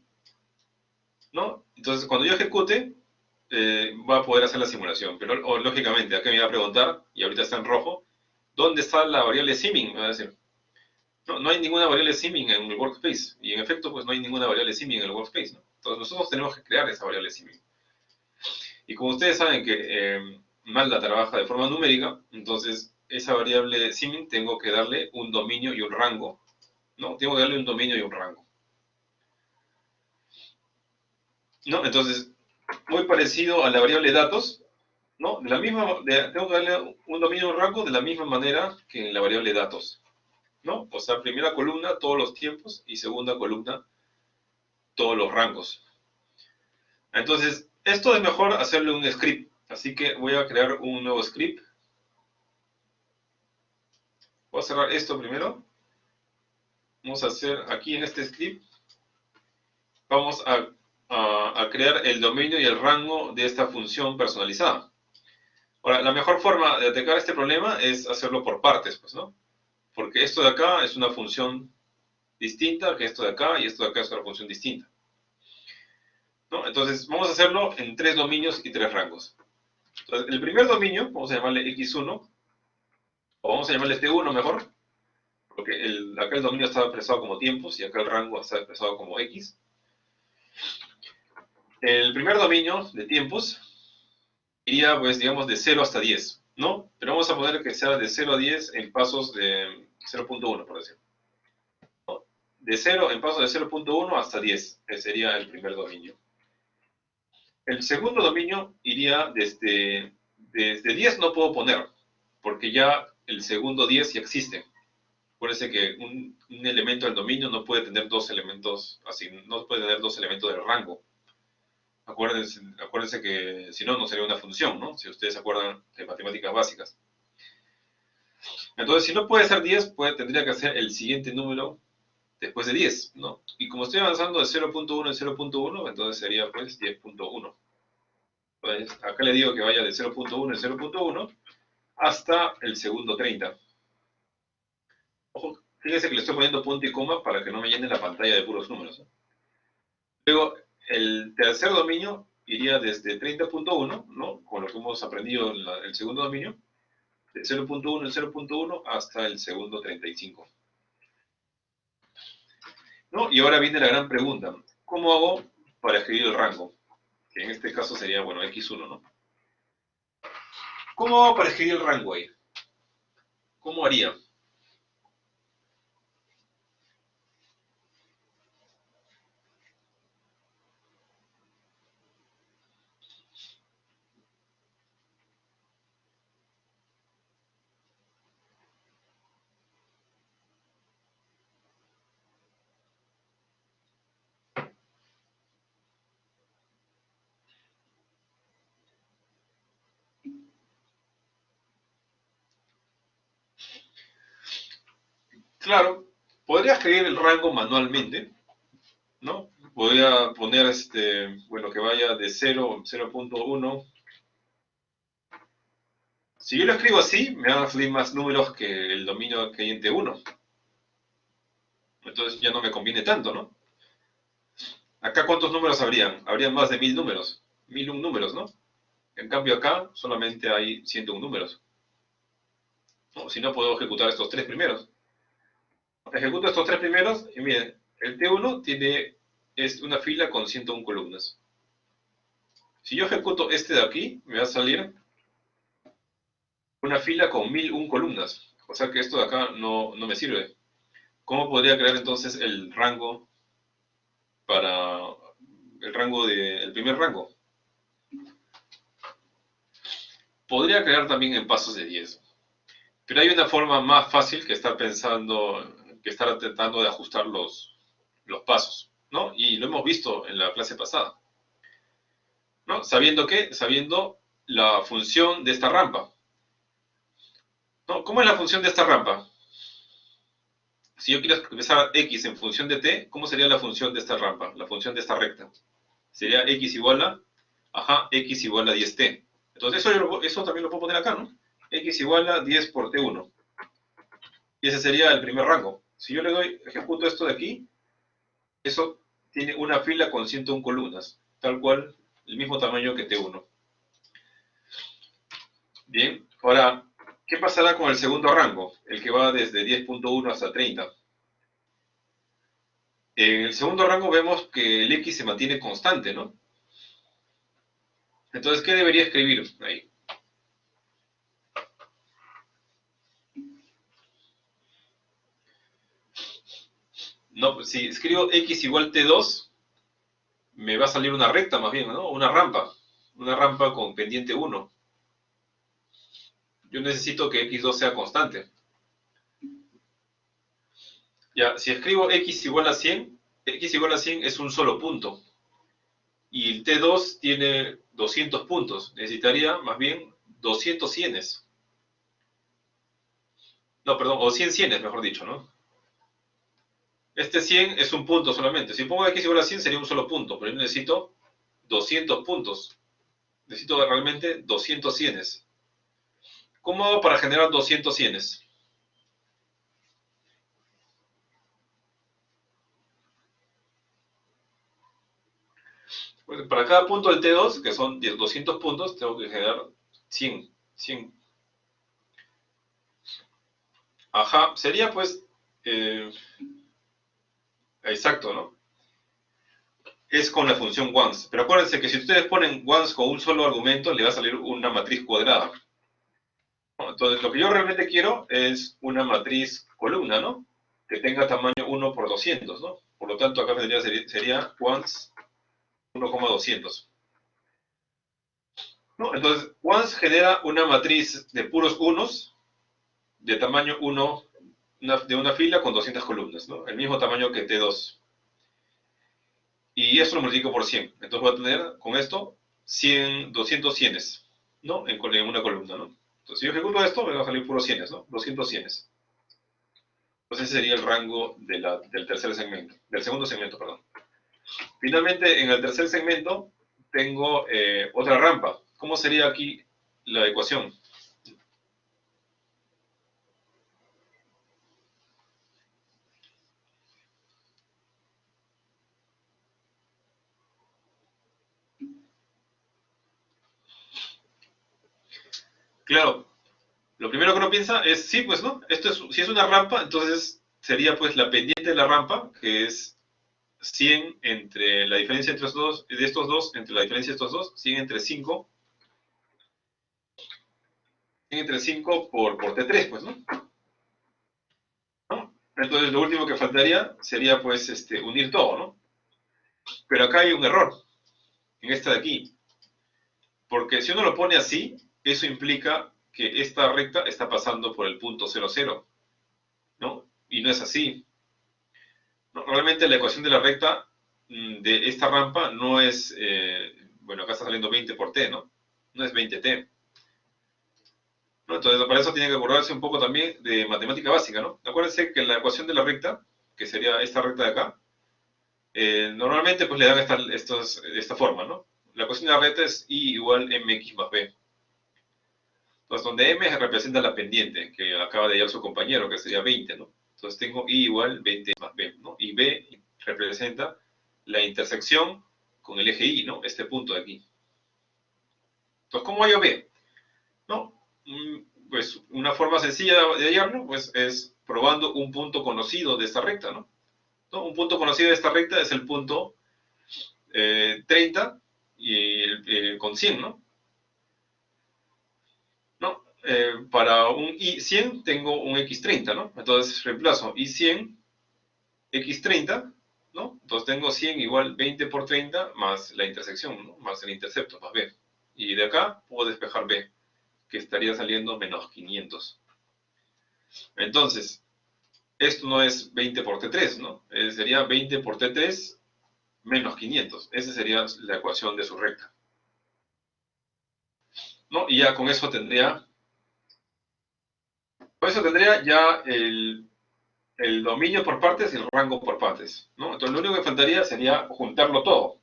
¿no? Entonces cuando yo ejecute, va a poder hacer la simulación. Pero lógicamente, acá me va a preguntar, y ahorita está en rojo, ¿dónde está la variable Simming? Me va a decir, no, no hay ninguna variable Simming en el workspace. Y en efecto, pues no hay ninguna variable Simming en el workspace, ¿no? Entonces nosotros tenemos que crear esa variable Simming. Y como ustedes saben que MATLAB trabaja de forma numérica, entonces esa variable Simming tengo que darle un dominio y un rango, ¿no? Tengo que darle un dominio y un rango, ¿no? Entonces, muy parecido a la variable datos, ¿no? Tengo que darle un dominio y un rango de la misma manera que en la variable datos, ¿no? O sea, primera columna, todos los tiempos, y segunda columna, todos los rangos. Entonces, esto es mejor hacerle un script, así que voy a crear un nuevo script. Voy a cerrar esto primero. Vamos a hacer aquí en este script, vamos a crear el dominio y el rango de esta función personalizada. Ahora, la mejor forma de atacar este problema es hacerlo por partes, pues, ¿no? Porque esto de acá es una función distinta que esto de acá, y esto de acá es una función distinta, ¿no? Entonces, vamos a hacerlo en 3 dominios y 3 rangos. Entonces, el primer dominio, vamos a llamarle x1, o vamos a llamarle t1 mejor, porque acá el dominio está expresado como tiempos y acá el rango está expresado como x. El primer dominio de tiempos iría, pues, digamos, de 0 hasta 10, ¿no? Pero vamos a poner que sea de 0 a 10 en pasos de 0.1, por decirlo. ¿No? De 0, en pasos de 0.1 hasta 10, ese sería el primer dominio. El segundo dominio iría desde 10 no puedo poner, porque ya el segundo 10 ya existe. Acuérdense que un elemento del dominio no puede tener dos elementos, así, no puede tener dos elementos del rango. Acuérdense que si no, no sería una función, ¿no? Si ustedes se acuerdan de matemáticas básicas. Entonces, si no puede ser 10, tendría que ser el siguiente número después de 10, ¿no? Y como estoy avanzando de 0.1 en 0.1, entonces sería pues 10.1. Entonces, acá le digo que vaya de 0.1 en 0.1 hasta el segundo 30. Ojo, fíjense que le estoy poniendo punto y coma para que no me llene la pantalla de puros números, ¿eh? Luego, el tercer dominio iría desde 30.1, ¿no? Con lo que hemos aprendido en el segundo dominio, de 0.1 en 0.1 hasta el segundo 35. ¿No? Y ahora viene la gran pregunta. ¿Cómo hago para escribir el rango? Que en este caso sería, bueno, x1, ¿no? ¿Cómo hago para escribir el rango ahí? ¿Cómo haría? Claro, podría escribir el rango manualmente, ¿no? Podría poner, bueno, que vaya de 0, 0.1. Si yo lo escribo así, me van a salir más números que el dominio que hay en T1. Entonces ya no me conviene tanto, ¿no? Acá, ¿cuántos números habrían? Habrían más de 1000 números. 1001 números, ¿no? En cambio acá solamente hay 101 números. ¿No? Si no, puedo ejecutar estos tres primeros. Ejecuto estos tres primeros y miren, el T1 es una fila con 101 columnas. Si yo ejecuto este de aquí, me va a salir una fila con 1001 columnas. O sea que esto de acá no me sirve. ¿Cómo podría crear entonces el rango para el primer rango? Podría crear también en pasos de 10. Pero hay una forma más fácil que estar pensando, que estar tratando de ajustar los pasos, ¿no? Y lo hemos visto en la clase pasada, ¿no? ¿Sabiendo qué? Sabiendo la función de esta rampa, ¿no? ¿Cómo es la función de esta rampa? Si yo quiero expresar x en función de t, ¿cómo sería la función de esta rampa? La función de esta recta. Sería x igual x igual a 10t. Entonces eso también lo puedo poner acá, ¿no? X igual a 10 por t1. Y ese sería el primer rango. Si yo le doy, ejecuto esto de aquí, eso tiene una fila con 101 columnas, tal cual, el mismo tamaño que T1. Bien, ahora, ¿qué pasará con el segundo rango? El que va desde 10.1 hasta 30. En el segundo rango vemos que el X se mantiene constante, ¿no? Entonces, ¿qué debería escribir ahí? No, pues, si escribo X igual T2, me va a salir una recta más bien, ¿no? Una rampa con pendiente 1. Yo necesito que X2 sea constante. Ya, si escribo X igual a 100, X igual a 100 es un solo punto. Y el T2 tiene 200 puntos. Necesitaría más bien 200 cienes. No, perdón, o 100 cienes, mejor dicho, ¿no? Este 100 es un punto solamente. Si pongo X igual a 100 sería un solo punto, pero yo necesito 200 puntos. Necesito realmente 200 cienes. ¿Cómo hago para generar 200 cienes? Pues para cada punto del T2, que son 200 puntos, tengo que generar 100. Ajá, sería pues... exacto, ¿no? es con la función once. Pero acuérdense que si ustedes ponen once con un solo argumento, le va a salir una matriz cuadrada. Entonces, lo que yo realmente quiero es una matriz columna, ¿no? Que tenga tamaño 1 por 200, ¿no? Por lo tanto, acá sería once 1,200. ¿No? Entonces, once genera una matriz de puros unos de tamaño 1 de una fila con 200 columnas, ¿no? El mismo tamaño que T2. Y esto lo multiplico por 100. Entonces voy a tener con esto 100, 200 cienes, ¿no? En una columna, ¿no? Entonces, si yo ejecuto esto, me va a salir puros cienes, ¿no? 200 cienes. Entonces ese sería el rango del tercer segmento, del segundo segmento, perdón. Finalmente, en el tercer segmento, tengo otra rampa. ¿Cómo sería aquí la ecuación? Claro, lo primero que uno piensa es, sí, pues, ¿no? Si es una rampa, entonces sería, pues, la pendiente de la rampa, que es 100 entre la diferencia entre estos dos, entre la diferencia de estos dos, 100 entre 5, 100 entre 5 por T3, pues, ¿no? ¿No? Entonces, lo último que faltaría sería, pues, unir todo, ¿no? Pero acá hay un error, en esta de aquí, porque si uno lo pone así, eso implica que esta recta está pasando por el punto 0, 0, ¿no? Y no es así. No, realmente la ecuación de la recta de esta rampa no es, bueno, acá está saliendo 20 por t, ¿no? No es 20t. ¿No? Entonces, para eso tiene que acordarse un poco también de matemática básica, ¿no? Acuérdense que la ecuación de la recta, que sería esta recta de acá, normalmente pues le dan esta forma, ¿no? La ecuación de la recta es y igual mx más b. Entonces, donde m representa la pendiente que acaba de hallar su compañero, que sería 20, ¿no? Entonces tengo i igual 20 más b, ¿no? Y b representa la intersección con el eje y, ¿no? Este punto de aquí. Entonces, ¿cómo hallo b? ¿No? Pues una forma sencilla de hallarlo, pues es probando un punto conocido de esta recta, ¿no? ¿No? Un punto conocido de esta recta es el punto 30 con 100, ¿no? ¿No? Para un i100 tengo un x30, ¿no? Entonces reemplazo i100, x30, ¿no? Entonces tengo 100 igual 20 por 30 más la intersección, ¿no? Más el intercepto, más b. Y de acá puedo despejar b, que estaría saliendo menos 500. Entonces, esto no es 20 por T3, ¿no? Sería 20 por T3 menos 500. Esa sería la ecuación de su recta, ¿no? Y ya con eso tendría ya el dominio por partes y el rango por partes, ¿no? Entonces, lo único que faltaría sería juntarlo todo.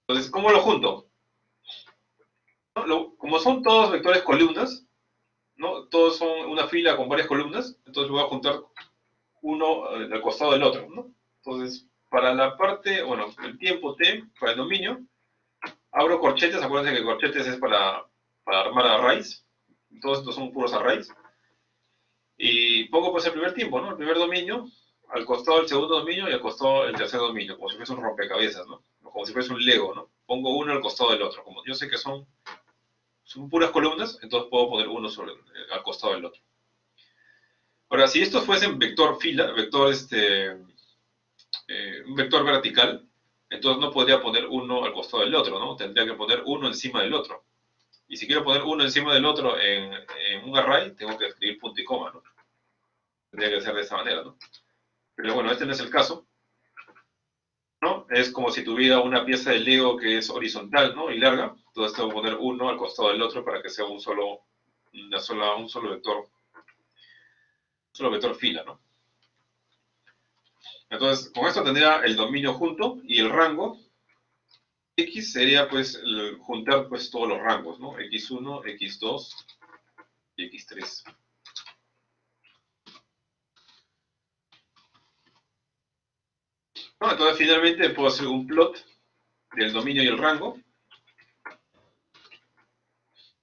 Entonces, ¿cómo lo junto? ¿No? Como son todos vectores columnas, ¿no? Todos son una fila con varias columnas, entonces voy a juntar uno al costado del otro, ¿no? Entonces, para la parte, bueno, el tiempo t, para el dominio, abro corchetes. Acuérdense que corchetes es para armar arrays. Todos estos son puros arrays. Y pongo pues el primer tiempo, ¿no? El primer dominio, al costado del segundo dominio y al costado del tercer dominio, como si fuese un rompecabezas, ¿no? Como si fuese un Lego, ¿no? Pongo uno al costado del otro. Como yo sé que son puras columnas, entonces puedo poner uno al costado del otro. Ahora, si estos fuesen vector fila, un vector vertical, entonces no podría poner uno al costado del otro, ¿no? Tendría que poner uno encima del otro. Y si quiero poner uno encima del otro en un array, tengo que escribir punto y coma, ¿no? Tendría que ser de esa manera, ¿no? Pero bueno, este no es el caso, ¿no? Es como si tuviera una pieza de Lego que es horizontal, ¿no? Y larga. Entonces tengo que poner uno al costado del otro para que sea un solo vector fila, ¿no? Entonces, con esto tendría el dominio junto y el rango. X sería pues juntar pues todos los rangos, ¿no? X1, X2 y X3. ¿No? Entonces finalmente puedo hacer un plot del dominio y el rango.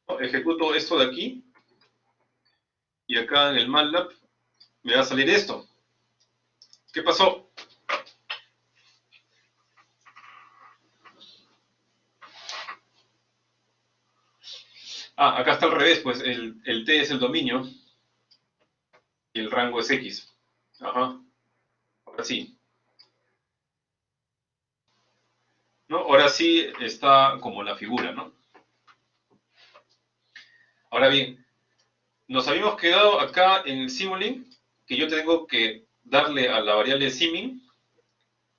¿No? Ejecuto esto de aquí y acá en el MATLAB me va a salir esto. ¿Qué pasó? Ah, acá está al revés, pues el T es el dominio y el rango es X. Ajá, ahora sí. ¿No? Ahora sí está como la figura, ¿no? Ahora bien, nos habíamos quedado acá en el Simulink, que yo tengo que darle a la variable simin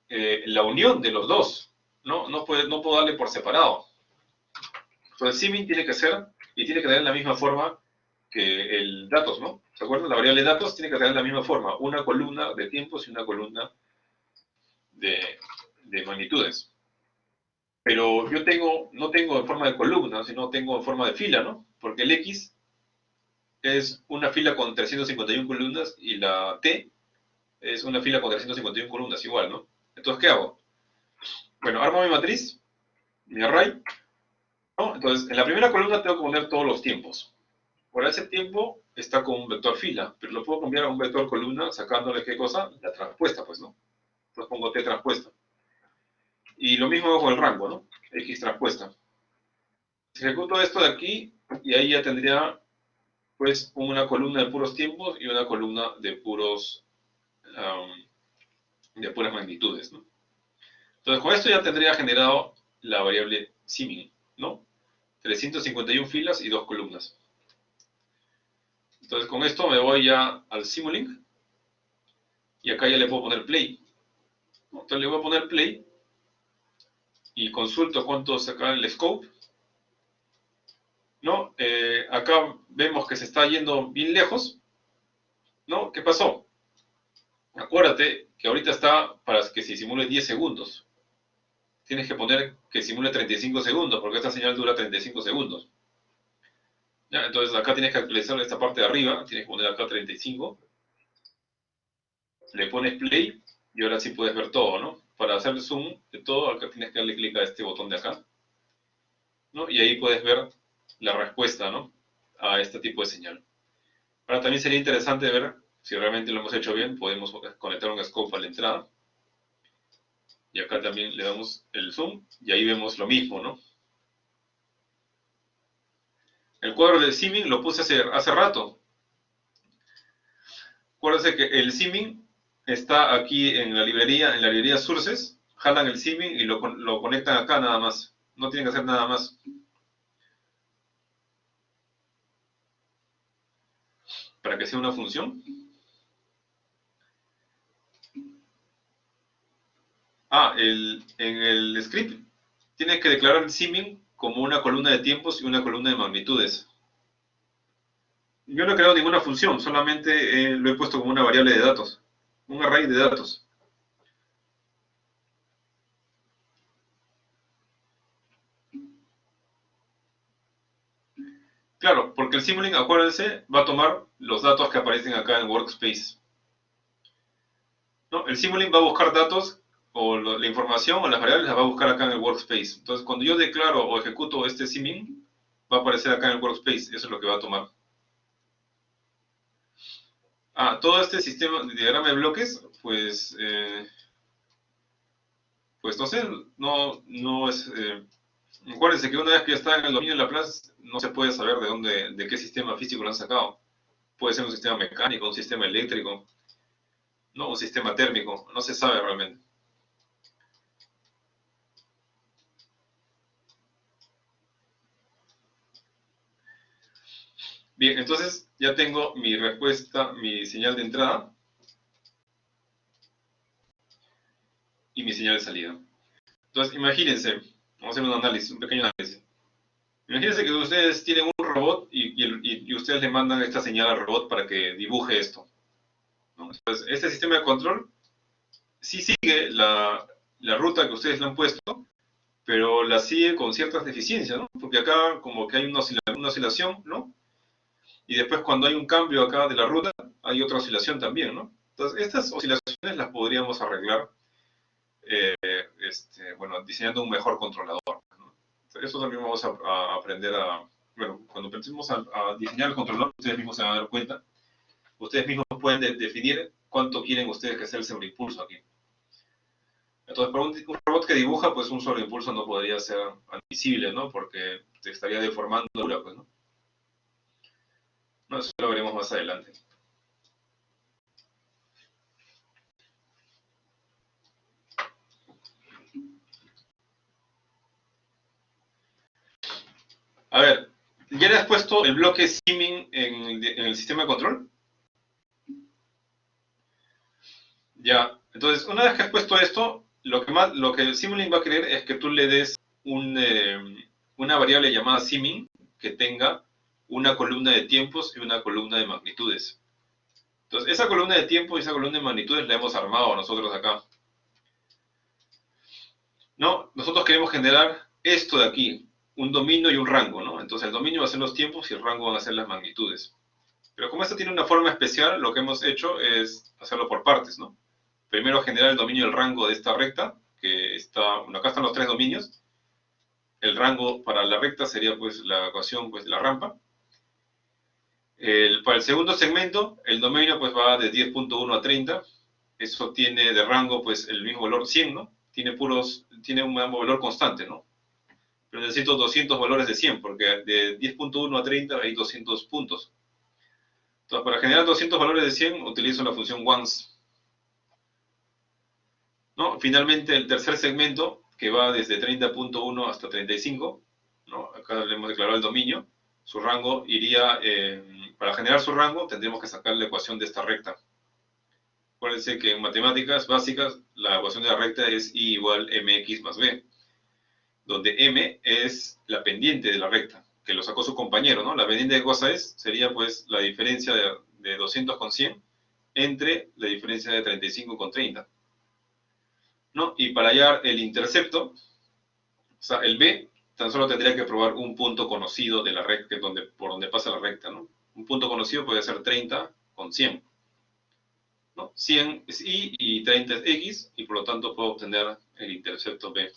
la unión de los dos, ¿no? No puedo darle por separado. Entonces, simin tiene que ser, y tiene que tener la misma forma que el datos, ¿no? ¿Se acuerdan? La variable datos tiene que tener la misma forma, una columna de tiempos y una columna de magnitudes. Pero yo no tengo en forma de columna, sino tengo en forma de fila, ¿no? Porque el X es una fila con 351 columnas y la T es una fila con 351 columnas, igual, ¿no? Entonces, ¿qué hago? Bueno, armo mi matriz, mi array, ¿no? Entonces, en la primera columna tengo que poner todos los tiempos. Por ese tiempo está con un vector fila, pero lo puedo cambiar a un vector columna sacándole, ¿qué cosa? La transpuesta, pues, ¿no? Entonces pongo T transpuesta. Y lo mismo hago con el rango, ¿no? X transpuesta. Ejecuto esto de aquí y ahí ya tendría, pues, una columna de puros tiempos y una columna de de puras magnitudes, ¿no? Entonces, con esto ya tendría generado la variable simin, ¿no? 351 filas y 2 columnas. Entonces, con esto me voy ya al Simulink y acá ya le puedo poner play. Entonces, le voy a poner play y consulto cuánto saca el scope, ¿no? Acá vemos que se está yendo bien lejos, ¿no? ¿Qué pasó? Acuérdate que ahorita está para que se simule 10 segundos. Tienes que poner que simule 35 segundos, porque esta señal dura 35 segundos. ¿Ya? Entonces acá tienes que actualizar esta parte de arriba, tienes que poner acá 35, le pones play y ahora sí puedes ver todo, ¿no? Para hacer zoom de todo, acá tienes que darle clic a este botón de acá, ¿no? Y ahí puedes ver la respuesta, ¿no? A este tipo de señal. Ahora también sería interesante ver si realmente lo hemos hecho bien, podemos conectar un scope a la entrada. Y acá también le damos el zoom y ahí vemos lo mismo, ¿no? El cuadro del simming lo puse hace rato. Acuérdense que el simming está aquí en la librería sources, jalan el simming y lo conectan acá nada más. No tienen que hacer nada más. Para que sea una función. Ah, en el script tiene que declarar el simming como una columna de tiempos y una columna de magnitudes. Yo no he creado ninguna función, solamente lo he puesto como una variable de datos, un array de datos. Claro, porque el Simulink, acuérdense, va a tomar los datos que aparecen acá en Workspace. ¿No? El Simulink va a buscar datos o la información o las variables las va a buscar acá en el Workspace. Entonces, cuando yo declaro o ejecuto este Simulink, va a aparecer acá en el Workspace. Eso es lo que va a tomar. Ah, todo este sistema de diagrama de bloques, pues no sé, no es... acuérdense que una vez que ya está en el dominio de Laplace, no se puede saber de qué sistema físico lo han sacado. Puede ser un sistema mecánico, un sistema eléctrico, no un sistema térmico, no se sabe realmente. Bien, entonces ya tengo mi respuesta, mi señal de entrada y mi señal de salida. Entonces, imagínense, vamos a hacer un análisis, un pequeño análisis. Imagínense que ustedes tienen un robot y ustedes le mandan esta señal al robot para que dibuje esto, ¿no? Entonces, este sistema de control sí sigue la ruta que ustedes le han puesto, pero la sigue con ciertas deficiencias, ¿no? Porque acá como que hay una oscilación, ¿no? Y después cuando hay un cambio acá de la ruta, hay otra oscilación también, ¿no? Entonces, estas oscilaciones las podríamos arreglar, bueno, diseñando un mejor controlador, ¿no? Eso también vamos a aprender bueno, cuando empecemos a diseñar el controlador, ustedes mismos se van a dar cuenta. Ustedes mismos pueden definir cuánto quieren ustedes que sea el sobreimpulso aquí. Entonces, para un robot que dibuja, pues un sobreimpulso no podría ser admisible, ¿no? Porque te estaría deformando la, pues, ¿no? No, eso lo veremos más adelante. A ver, ¿ya le has puesto el bloque Simming en el sistema de control? Ya, entonces, una vez que has puesto esto, lo que el Simulink va a querer es que tú le des una variable llamada Simming que tenga una columna de tiempos y una columna de magnitudes. Entonces, esa columna de tiempo y esa columna de magnitudes la hemos armado nosotros acá. ¿No? Nosotros queremos generar esto de aquí, un dominio y un rango, ¿no? Entonces, el dominio va a ser los tiempos y el rango van a ser las magnitudes. Pero como esto tiene una forma especial, lo que hemos hecho es hacerlo por partes, ¿no? Primero generar el dominio y el rango de esta recta, que está, bueno, acá están los tres dominios. El rango para la recta sería pues la ecuación pues, de la rampa. Para el segundo segmento, el dominio pues va de 10.1 a 30. Eso tiene de rango pues el mismo valor 100, ¿no? Tiene un valor constante, ¿no? Pero necesito 200 valores de 100, porque de 10.1 a 30 hay 200 puntos. Entonces, para generar 200 valores de 100, utilizo la función once. ¿No? Finalmente, el tercer segmento, que va desde 30.1 hasta 35, ¿no? Acá le hemos declarado el dominio, su rango iría, para generar su rango, tendremos que sacar la ecuación de esta recta. Acuérdense que en matemáticas básicas, la ecuación de la recta es I igual mx más b, donde m es la pendiente de la recta, que lo sacó su compañero, ¿no? La pendiente de cosa sería pues la diferencia de 200 con 100 entre la diferencia de 35 con 30. ¿No? Y para hallar el intercepto, o sea, el b, tan solo tendría que probar un punto conocido de la recta, por donde pasa la recta, ¿no? Un punto conocido puede ser 30 con 100. ¿No? 100 es y 30 es x, y por lo tanto puedo obtener el intercepto b.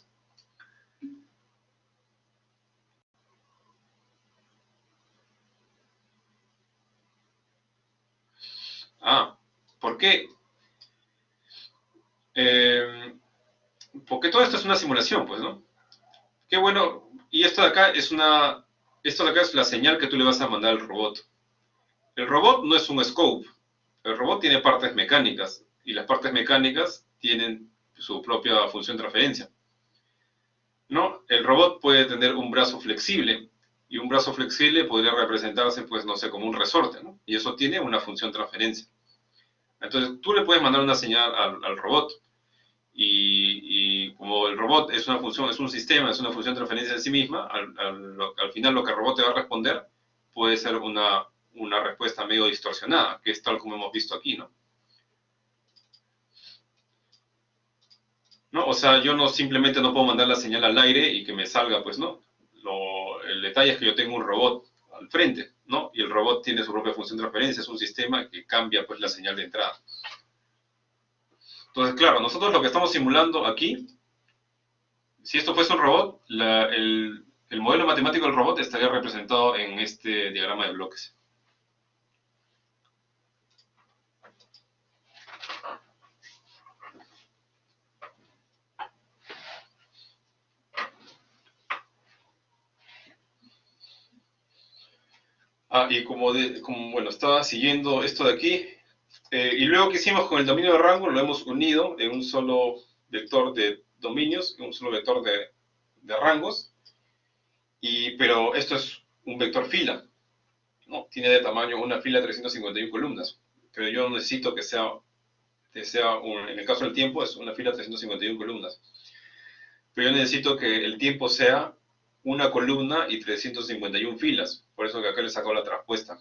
Ah, ¿por qué? Porque todo esto es una simulación, pues, ¿no? Qué bueno, y esto de acá es la señal que tú le vas a mandar al robot. El robot no es un scope, el robot tiene partes mecánicas, y las partes mecánicas tienen su propia función de referencia. ¿No? El robot puede tener un brazo flexible, y un brazo flexible podría representarse, pues, no sé, como un resorte, ¿no? Y eso tiene una función de transferencia. Entonces, tú le puedes mandar una señal al robot, y como el robot es una función, es un sistema, es una función de referencia de sí misma, al final lo que el robot te va a responder puede ser una respuesta medio distorsionada, que es tal como hemos visto aquí, ¿no? ¿No? O sea, yo no simplemente no puedo mandar la señal al aire y que me salga, pues no. El detalle es que yo tengo un robot al frente, ¿no? Y el robot tiene su propia función de referencia, es un sistema que cambia pues la señal de entrada. Entonces, claro, nosotros lo que estamos simulando aquí, si esto fuese un robot, el modelo matemático del robot estaría representado en este diagrama de bloques. Ah, y como bueno, estaba siguiendo esto de aquí, y luego que hicimos con el dominio de rango, lo hemos unido en un solo vector de dominios, en un solo vector de rangos, pero esto es un vector fila, ¿no? Tiene de tamaño una fila de 351 columnas, pero yo necesito que sea en el caso del tiempo, es una fila de 351 columnas. Pero yo necesito que el tiempo sea una columna y 351 filas, por eso que acá le saco la traspuesta,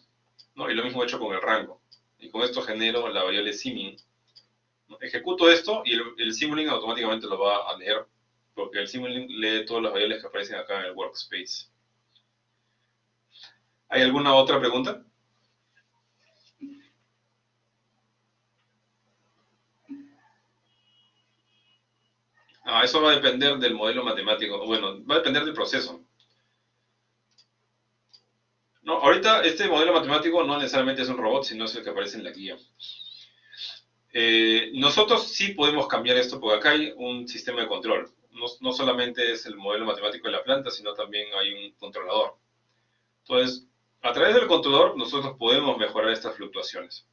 ¿no? Y lo mismo he hecho con el rango. Y con esto genero la variable Simming. Ejecuto esto y el Simulink automáticamente lo va a leer, porque el Simulink lee todas las variables que aparecen acá en el workspace. ¿Hay alguna otra pregunta? Eso va a depender del modelo matemático. Bueno, va a depender del proceso. No, ahorita este modelo matemático no necesariamente es un robot, sino es el que aparece en la guía. Nosotros sí podemos cambiar esto, porque acá hay un sistema de control. No solamente es el modelo matemático de la planta, sino también hay un controlador. Entonces, A través del controlador nosotros podemos mejorar estas fluctuaciones.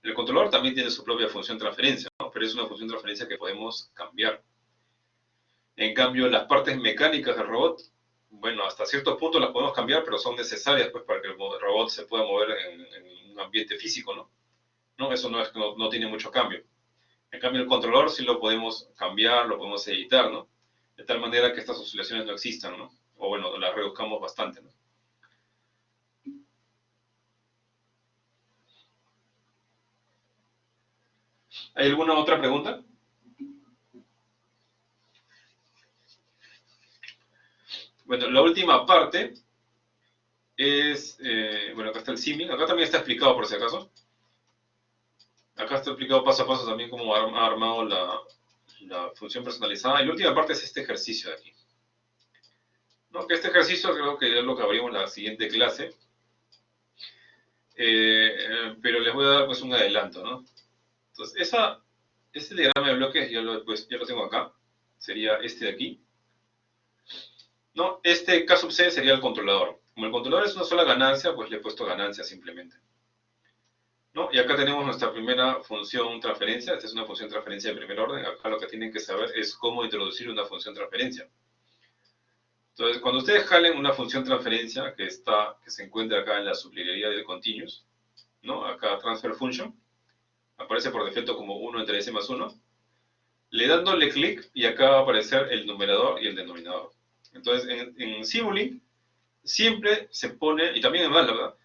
El controlador también tiene su propia función transferencia, ¿no? Pero es una función transferencia que podemos cambiar. En cambio, las partes mecánicas del robot, bueno, hasta ciertos puntos las podemos cambiar, pero son necesarias pues, para que el robot se pueda mover en un ambiente físico, ¿no? ¿No? Eso no tiene mucho cambio. En cambio, el controlador sí lo podemos cambiar, lo podemos editar, ¿no? De tal manera que estas oscilaciones no existan, ¿no? O bueno, las reduzcamos bastante, ¿no? ¿Hay alguna otra pregunta? Bueno, la última parte es, bueno, acá está el siming, acá también está explicado por si acaso. Acá está explicado paso a paso también cómo ha armado la función personalizada. Y la última parte es este ejercicio de aquí. ¿No? Que este ejercicio creo que es lo que abrimos en la siguiente clase. Pero les voy a dar pues un adelanto, ¿no? Entonces, este diagrama de bloques ya lo tengo acá. Sería este de aquí. ¿No? Este K sub C sería el controlador. Como el controlador es una sola ganancia, pues le he puesto ganancia simplemente. ¿No? Y acá tenemos nuestra primera función transferencia. Esta es una función transferencia de primer orden. Acá lo que tienen que saber es cómo introducir una función transferencia. Entonces, cuando ustedes jalen una función transferencia que se encuentra acá en la sublibrería del continuous, ¿no? Acá transfer function, aparece por defecto como 1 entre s más 1, le dan doble clic y acá va a aparecer el numerador y el denominador. Entonces, en Simulink siempre se pone, y también en MATLAB,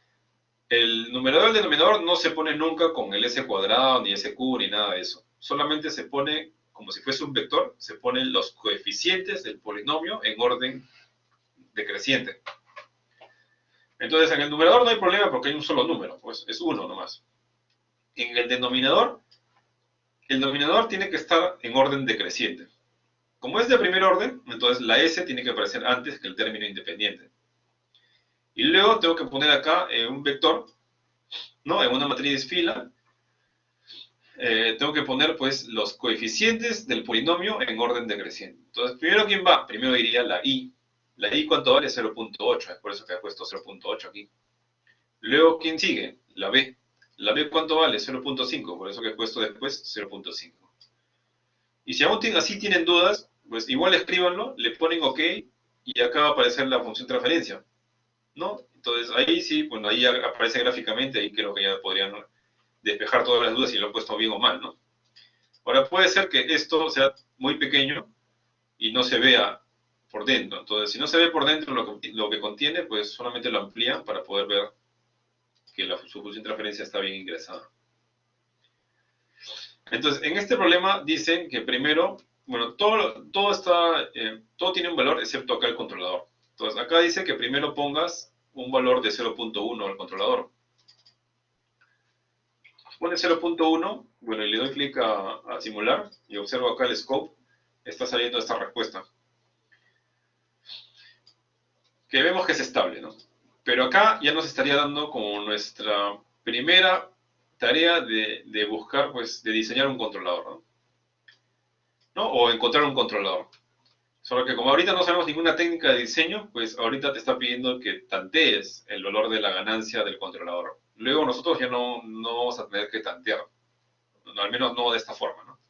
el numerador y el denominador no se pone nunca con el s cuadrado, ni sq, ni nada de eso. Solamente se pone, como si fuese un vector, se ponen los coeficientes del polinomio en orden decreciente. Entonces, en el numerador no hay problema porque hay un solo número, pues es 1 nomás. En el denominador tiene que estar en orden decreciente. Como es de primer orden, entonces la S tiene que aparecer antes que el término independiente. Y luego tengo que poner acá un vector, ¿no? En una matriz fila, tengo que poner pues los coeficientes del polinomio en orden decreciente. Entonces, primero, ¿quién va? Primero iría la I. La I, ¿cuánto vale? 0.8, es por eso que he puesto 0.8 aquí. Luego, ¿quién sigue? La B. La B, ¿cuánto vale? 0.5, por eso que he puesto después 0.5. Y si aún así tienen dudas, pues igual escríbanlo, le ponen OK y acá va a aparecer la función transferencia, ¿no? Entonces ahí sí, bueno, ahí aparece gráficamente, ahí creo que ya podrían despejar todas las dudas si lo han puesto bien o mal, ¿no? Ahora puede ser que esto sea muy pequeño y no se vea por dentro. Entonces, si no se ve por dentro lo que contiene, pues solamente lo amplían para poder ver que su función transferencia está bien ingresada. Entonces, en este problema dicen que primero, bueno, todo tiene un valor excepto acá el controlador. Entonces, acá dice que primero pongas un valor de 0.1 al controlador. Pone 0.1, bueno, y le doy clic a simular y observo acá el scope, está saliendo esta respuesta. Que vemos que es estable, ¿no? Pero acá ya nos estaría dando como nuestra primera tarea de buscar, pues, de diseñar un controlador, ¿no? ¿No? O encontrar un controlador. Solo que como ahorita no sabemos ninguna técnica de diseño, pues ahorita te está pidiendo que tantees el valor de la ganancia del controlador. Luego nosotros ya no vamos a tener que tantear, al menos no de esta forma, ¿no?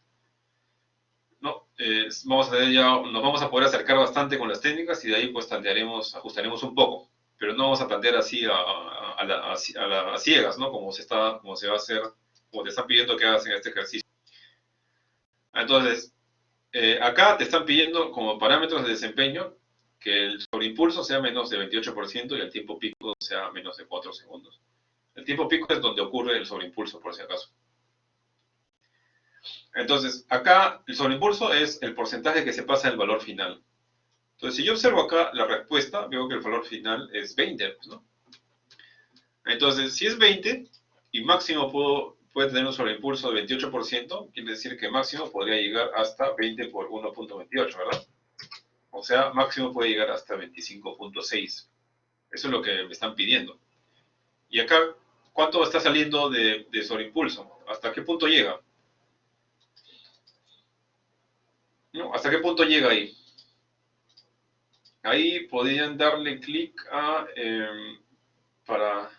No, nos vamos a poder acercar bastante con las técnicas y de ahí pues tantearemos, ajustaremos un poco, pero no vamos a tantear así a ciegas, ¿no? Como se va a hacer, como te están pidiendo que hagas en este ejercicio. Entonces, acá te están pidiendo como parámetros de desempeño que el sobreimpulso sea menos de 28% y el tiempo pico sea menos de 4 segundos. El tiempo pico es donde ocurre el sobreimpulso, por si acaso. Entonces, acá el sobreimpulso es el porcentaje que se pasa del valor final. Entonces, si yo observo acá la respuesta, veo que el valor final es 20, ¿no? Entonces, si es 20 y máximo puede tener un sobreimpulso de 28%, quiere decir que máximo podría llegar hasta 20 por 1.28, ¿verdad? O sea, máximo puede llegar hasta 25.6. Eso es lo que me están pidiendo. Y acá, ¿cuánto está saliendo de sobreimpulso? ¿Hasta qué punto llega? ¿No? ¿Hasta qué punto llega ahí? Ahí podrían darle clic a para,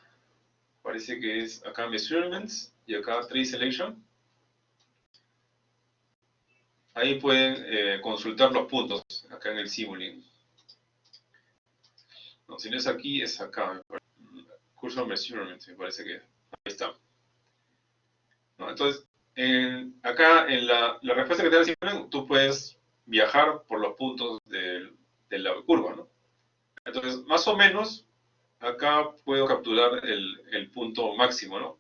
parece que es acá Measurements y acá Tree Selection. Ahí pueden consultar los puntos, acá en el Simulink. No, si no es aquí, es acá. Cursor Measurements, me parece que ahí está. ¿No? Entonces, acá en la respuesta que te da el Simulink, tú puedes viajar por los puntos de la curva, ¿no? Entonces, más o menos, acá puedo capturar el punto máximo, ¿no?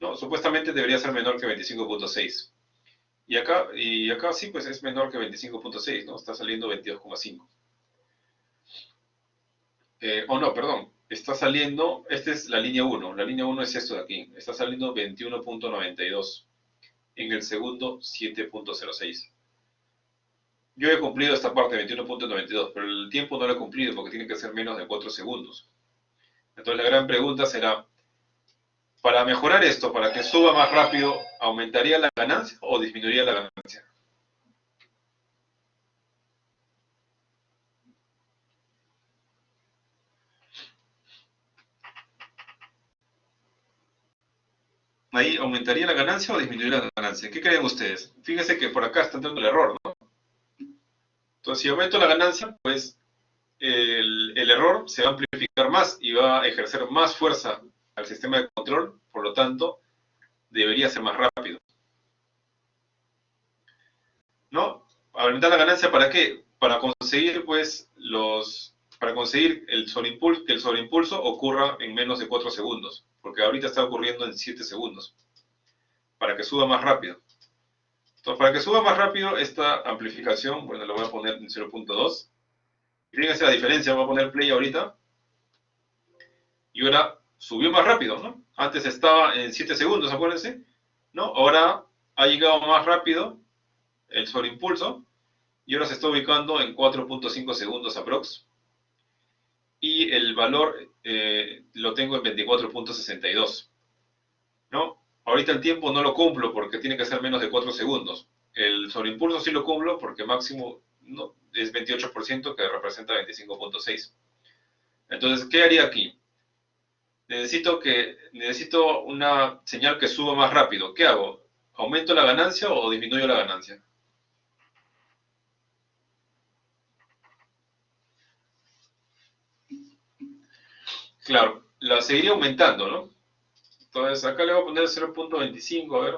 No, supuestamente debería ser menor que 25.6. Y acá sí, pues es menor que 25.6, ¿no? Está saliendo 22,5. O no, perdón. Está saliendo, esta es la línea 1. La línea 1 es esto de aquí. Está saliendo 21.92. En el segundo, 7.06. Yo he cumplido esta parte, 21.92, pero el tiempo no lo he cumplido porque tiene que ser menos de 4 segundos. Entonces la gran pregunta será, para mejorar esto, para que suba más rápido, ¿aumentaría la ganancia o disminuiría la ganancia? Ahí, ¿aumentaría la ganancia o disminuiría la ganancia? ¿Qué creen ustedes? Fíjense que por acá está entrando el error, ¿no? Entonces, si aumento la ganancia, pues el error se va a amplificar más y va a ejercer más fuerza al sistema de control, por lo tanto, debería ser más rápido, ¿no? Aumentar la ganancia, ¿para qué? Para conseguir, pues, para conseguir que el sobreimpulso ocurra en menos de 4 segundos, porque ahorita está ocurriendo en 7 segundos, para que suba más rápido. Entonces, para que suba más rápido esta amplificación, bueno, lo voy a poner en 0.2. Fíjense la diferencia, voy a poner play ahorita. Y ahora subió más rápido, ¿no? Antes estaba en 7 segundos, acuérdense, ¿no? Ahora ha llegado más rápido el sobreimpulso y ahora se está ubicando en 4.5 segundos aprox. Y el valor lo tengo en 24.62, ¿no? Ahorita el tiempo no lo cumplo porque tiene que ser menos de 4 segundos. El sobreimpulso sí lo cumplo porque máximo no, es 28% que representa 25.6. Entonces, ¿qué haría aquí? Necesito una señal que suba más rápido. ¿Qué hago? ¿Aumento la ganancia o disminuyo la ganancia? Claro, la seguiría aumentando, ¿no? Entonces acá le voy a poner 0.25, a ver.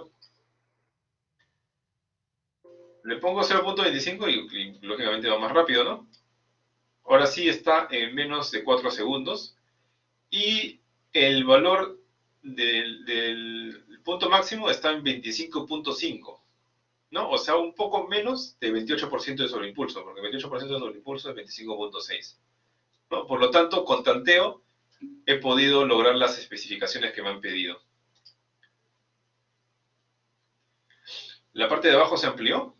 Le pongo 0.25 y lógicamente va más rápido, ¿no? Ahora sí está en menos de 4 segundos. Y el valor del punto máximo está en 25.5, ¿no? O sea, un poco menos de 28% de sobreimpulso, porque 28% de sobreimpulso es 25.6. ¿No? Por lo tanto, con tanteo he podido lograr las especificaciones que me han pedido. La parte de abajo se amplió.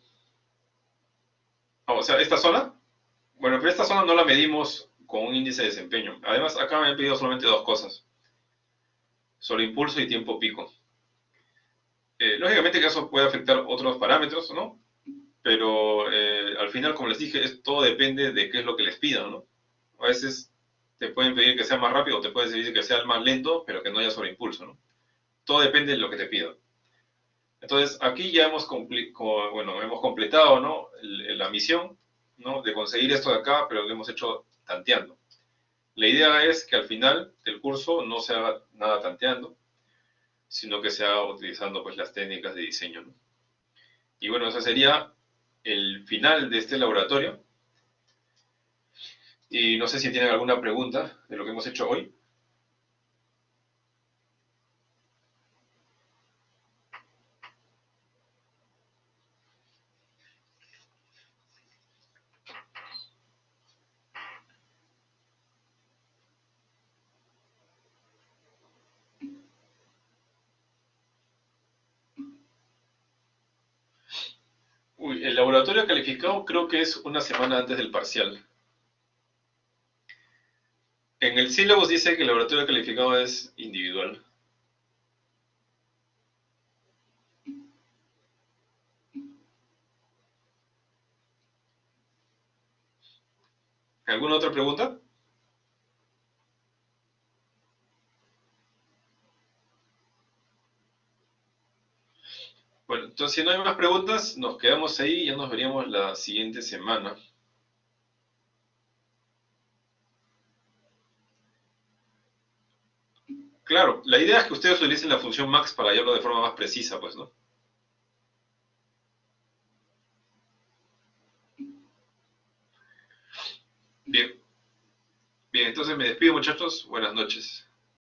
O sea, esta zona. Bueno, pero esta zona no la medimos con un índice de desempeño. Además, acá me han pedido solamente dos cosas. Sobreimpulso y tiempo pico. Lógicamente que eso puede afectar otros parámetros, ¿no? Pero al final, como les dije, todo depende de qué es lo que les pidan, ¿no? A veces te pueden pedir que sea más rápido, o te pueden pedir que sea más lento, pero que no haya sobreimpulso, ¿no? Todo depende de lo que te pidan. Entonces, aquí ya hemos completado, ¿no? La misión, ¿no? De conseguir esto de acá, pero lo hemos hecho tanteando. La idea es que al final del curso no se haga nada tanteando, sino que se haga utilizando pues, las técnicas de diseño, ¿no? Y bueno, ese sería el final de este laboratorio. Y no sé si tienen alguna pregunta de lo que hemos hecho hoy. Uy, el laboratorio calificado creo que es una semana antes del parcial. En el sílabus dice que el laboratorio calificado es individual. ¿Alguna otra pregunta? Entonces, si no hay más preguntas, nos quedamos ahí y ya nos veríamos la siguiente semana. Claro, la idea es que ustedes utilicen la función max para hallarlo de forma más precisa, pues, ¿no? Bien, bien, entonces me despido, muchachos. Buenas noches.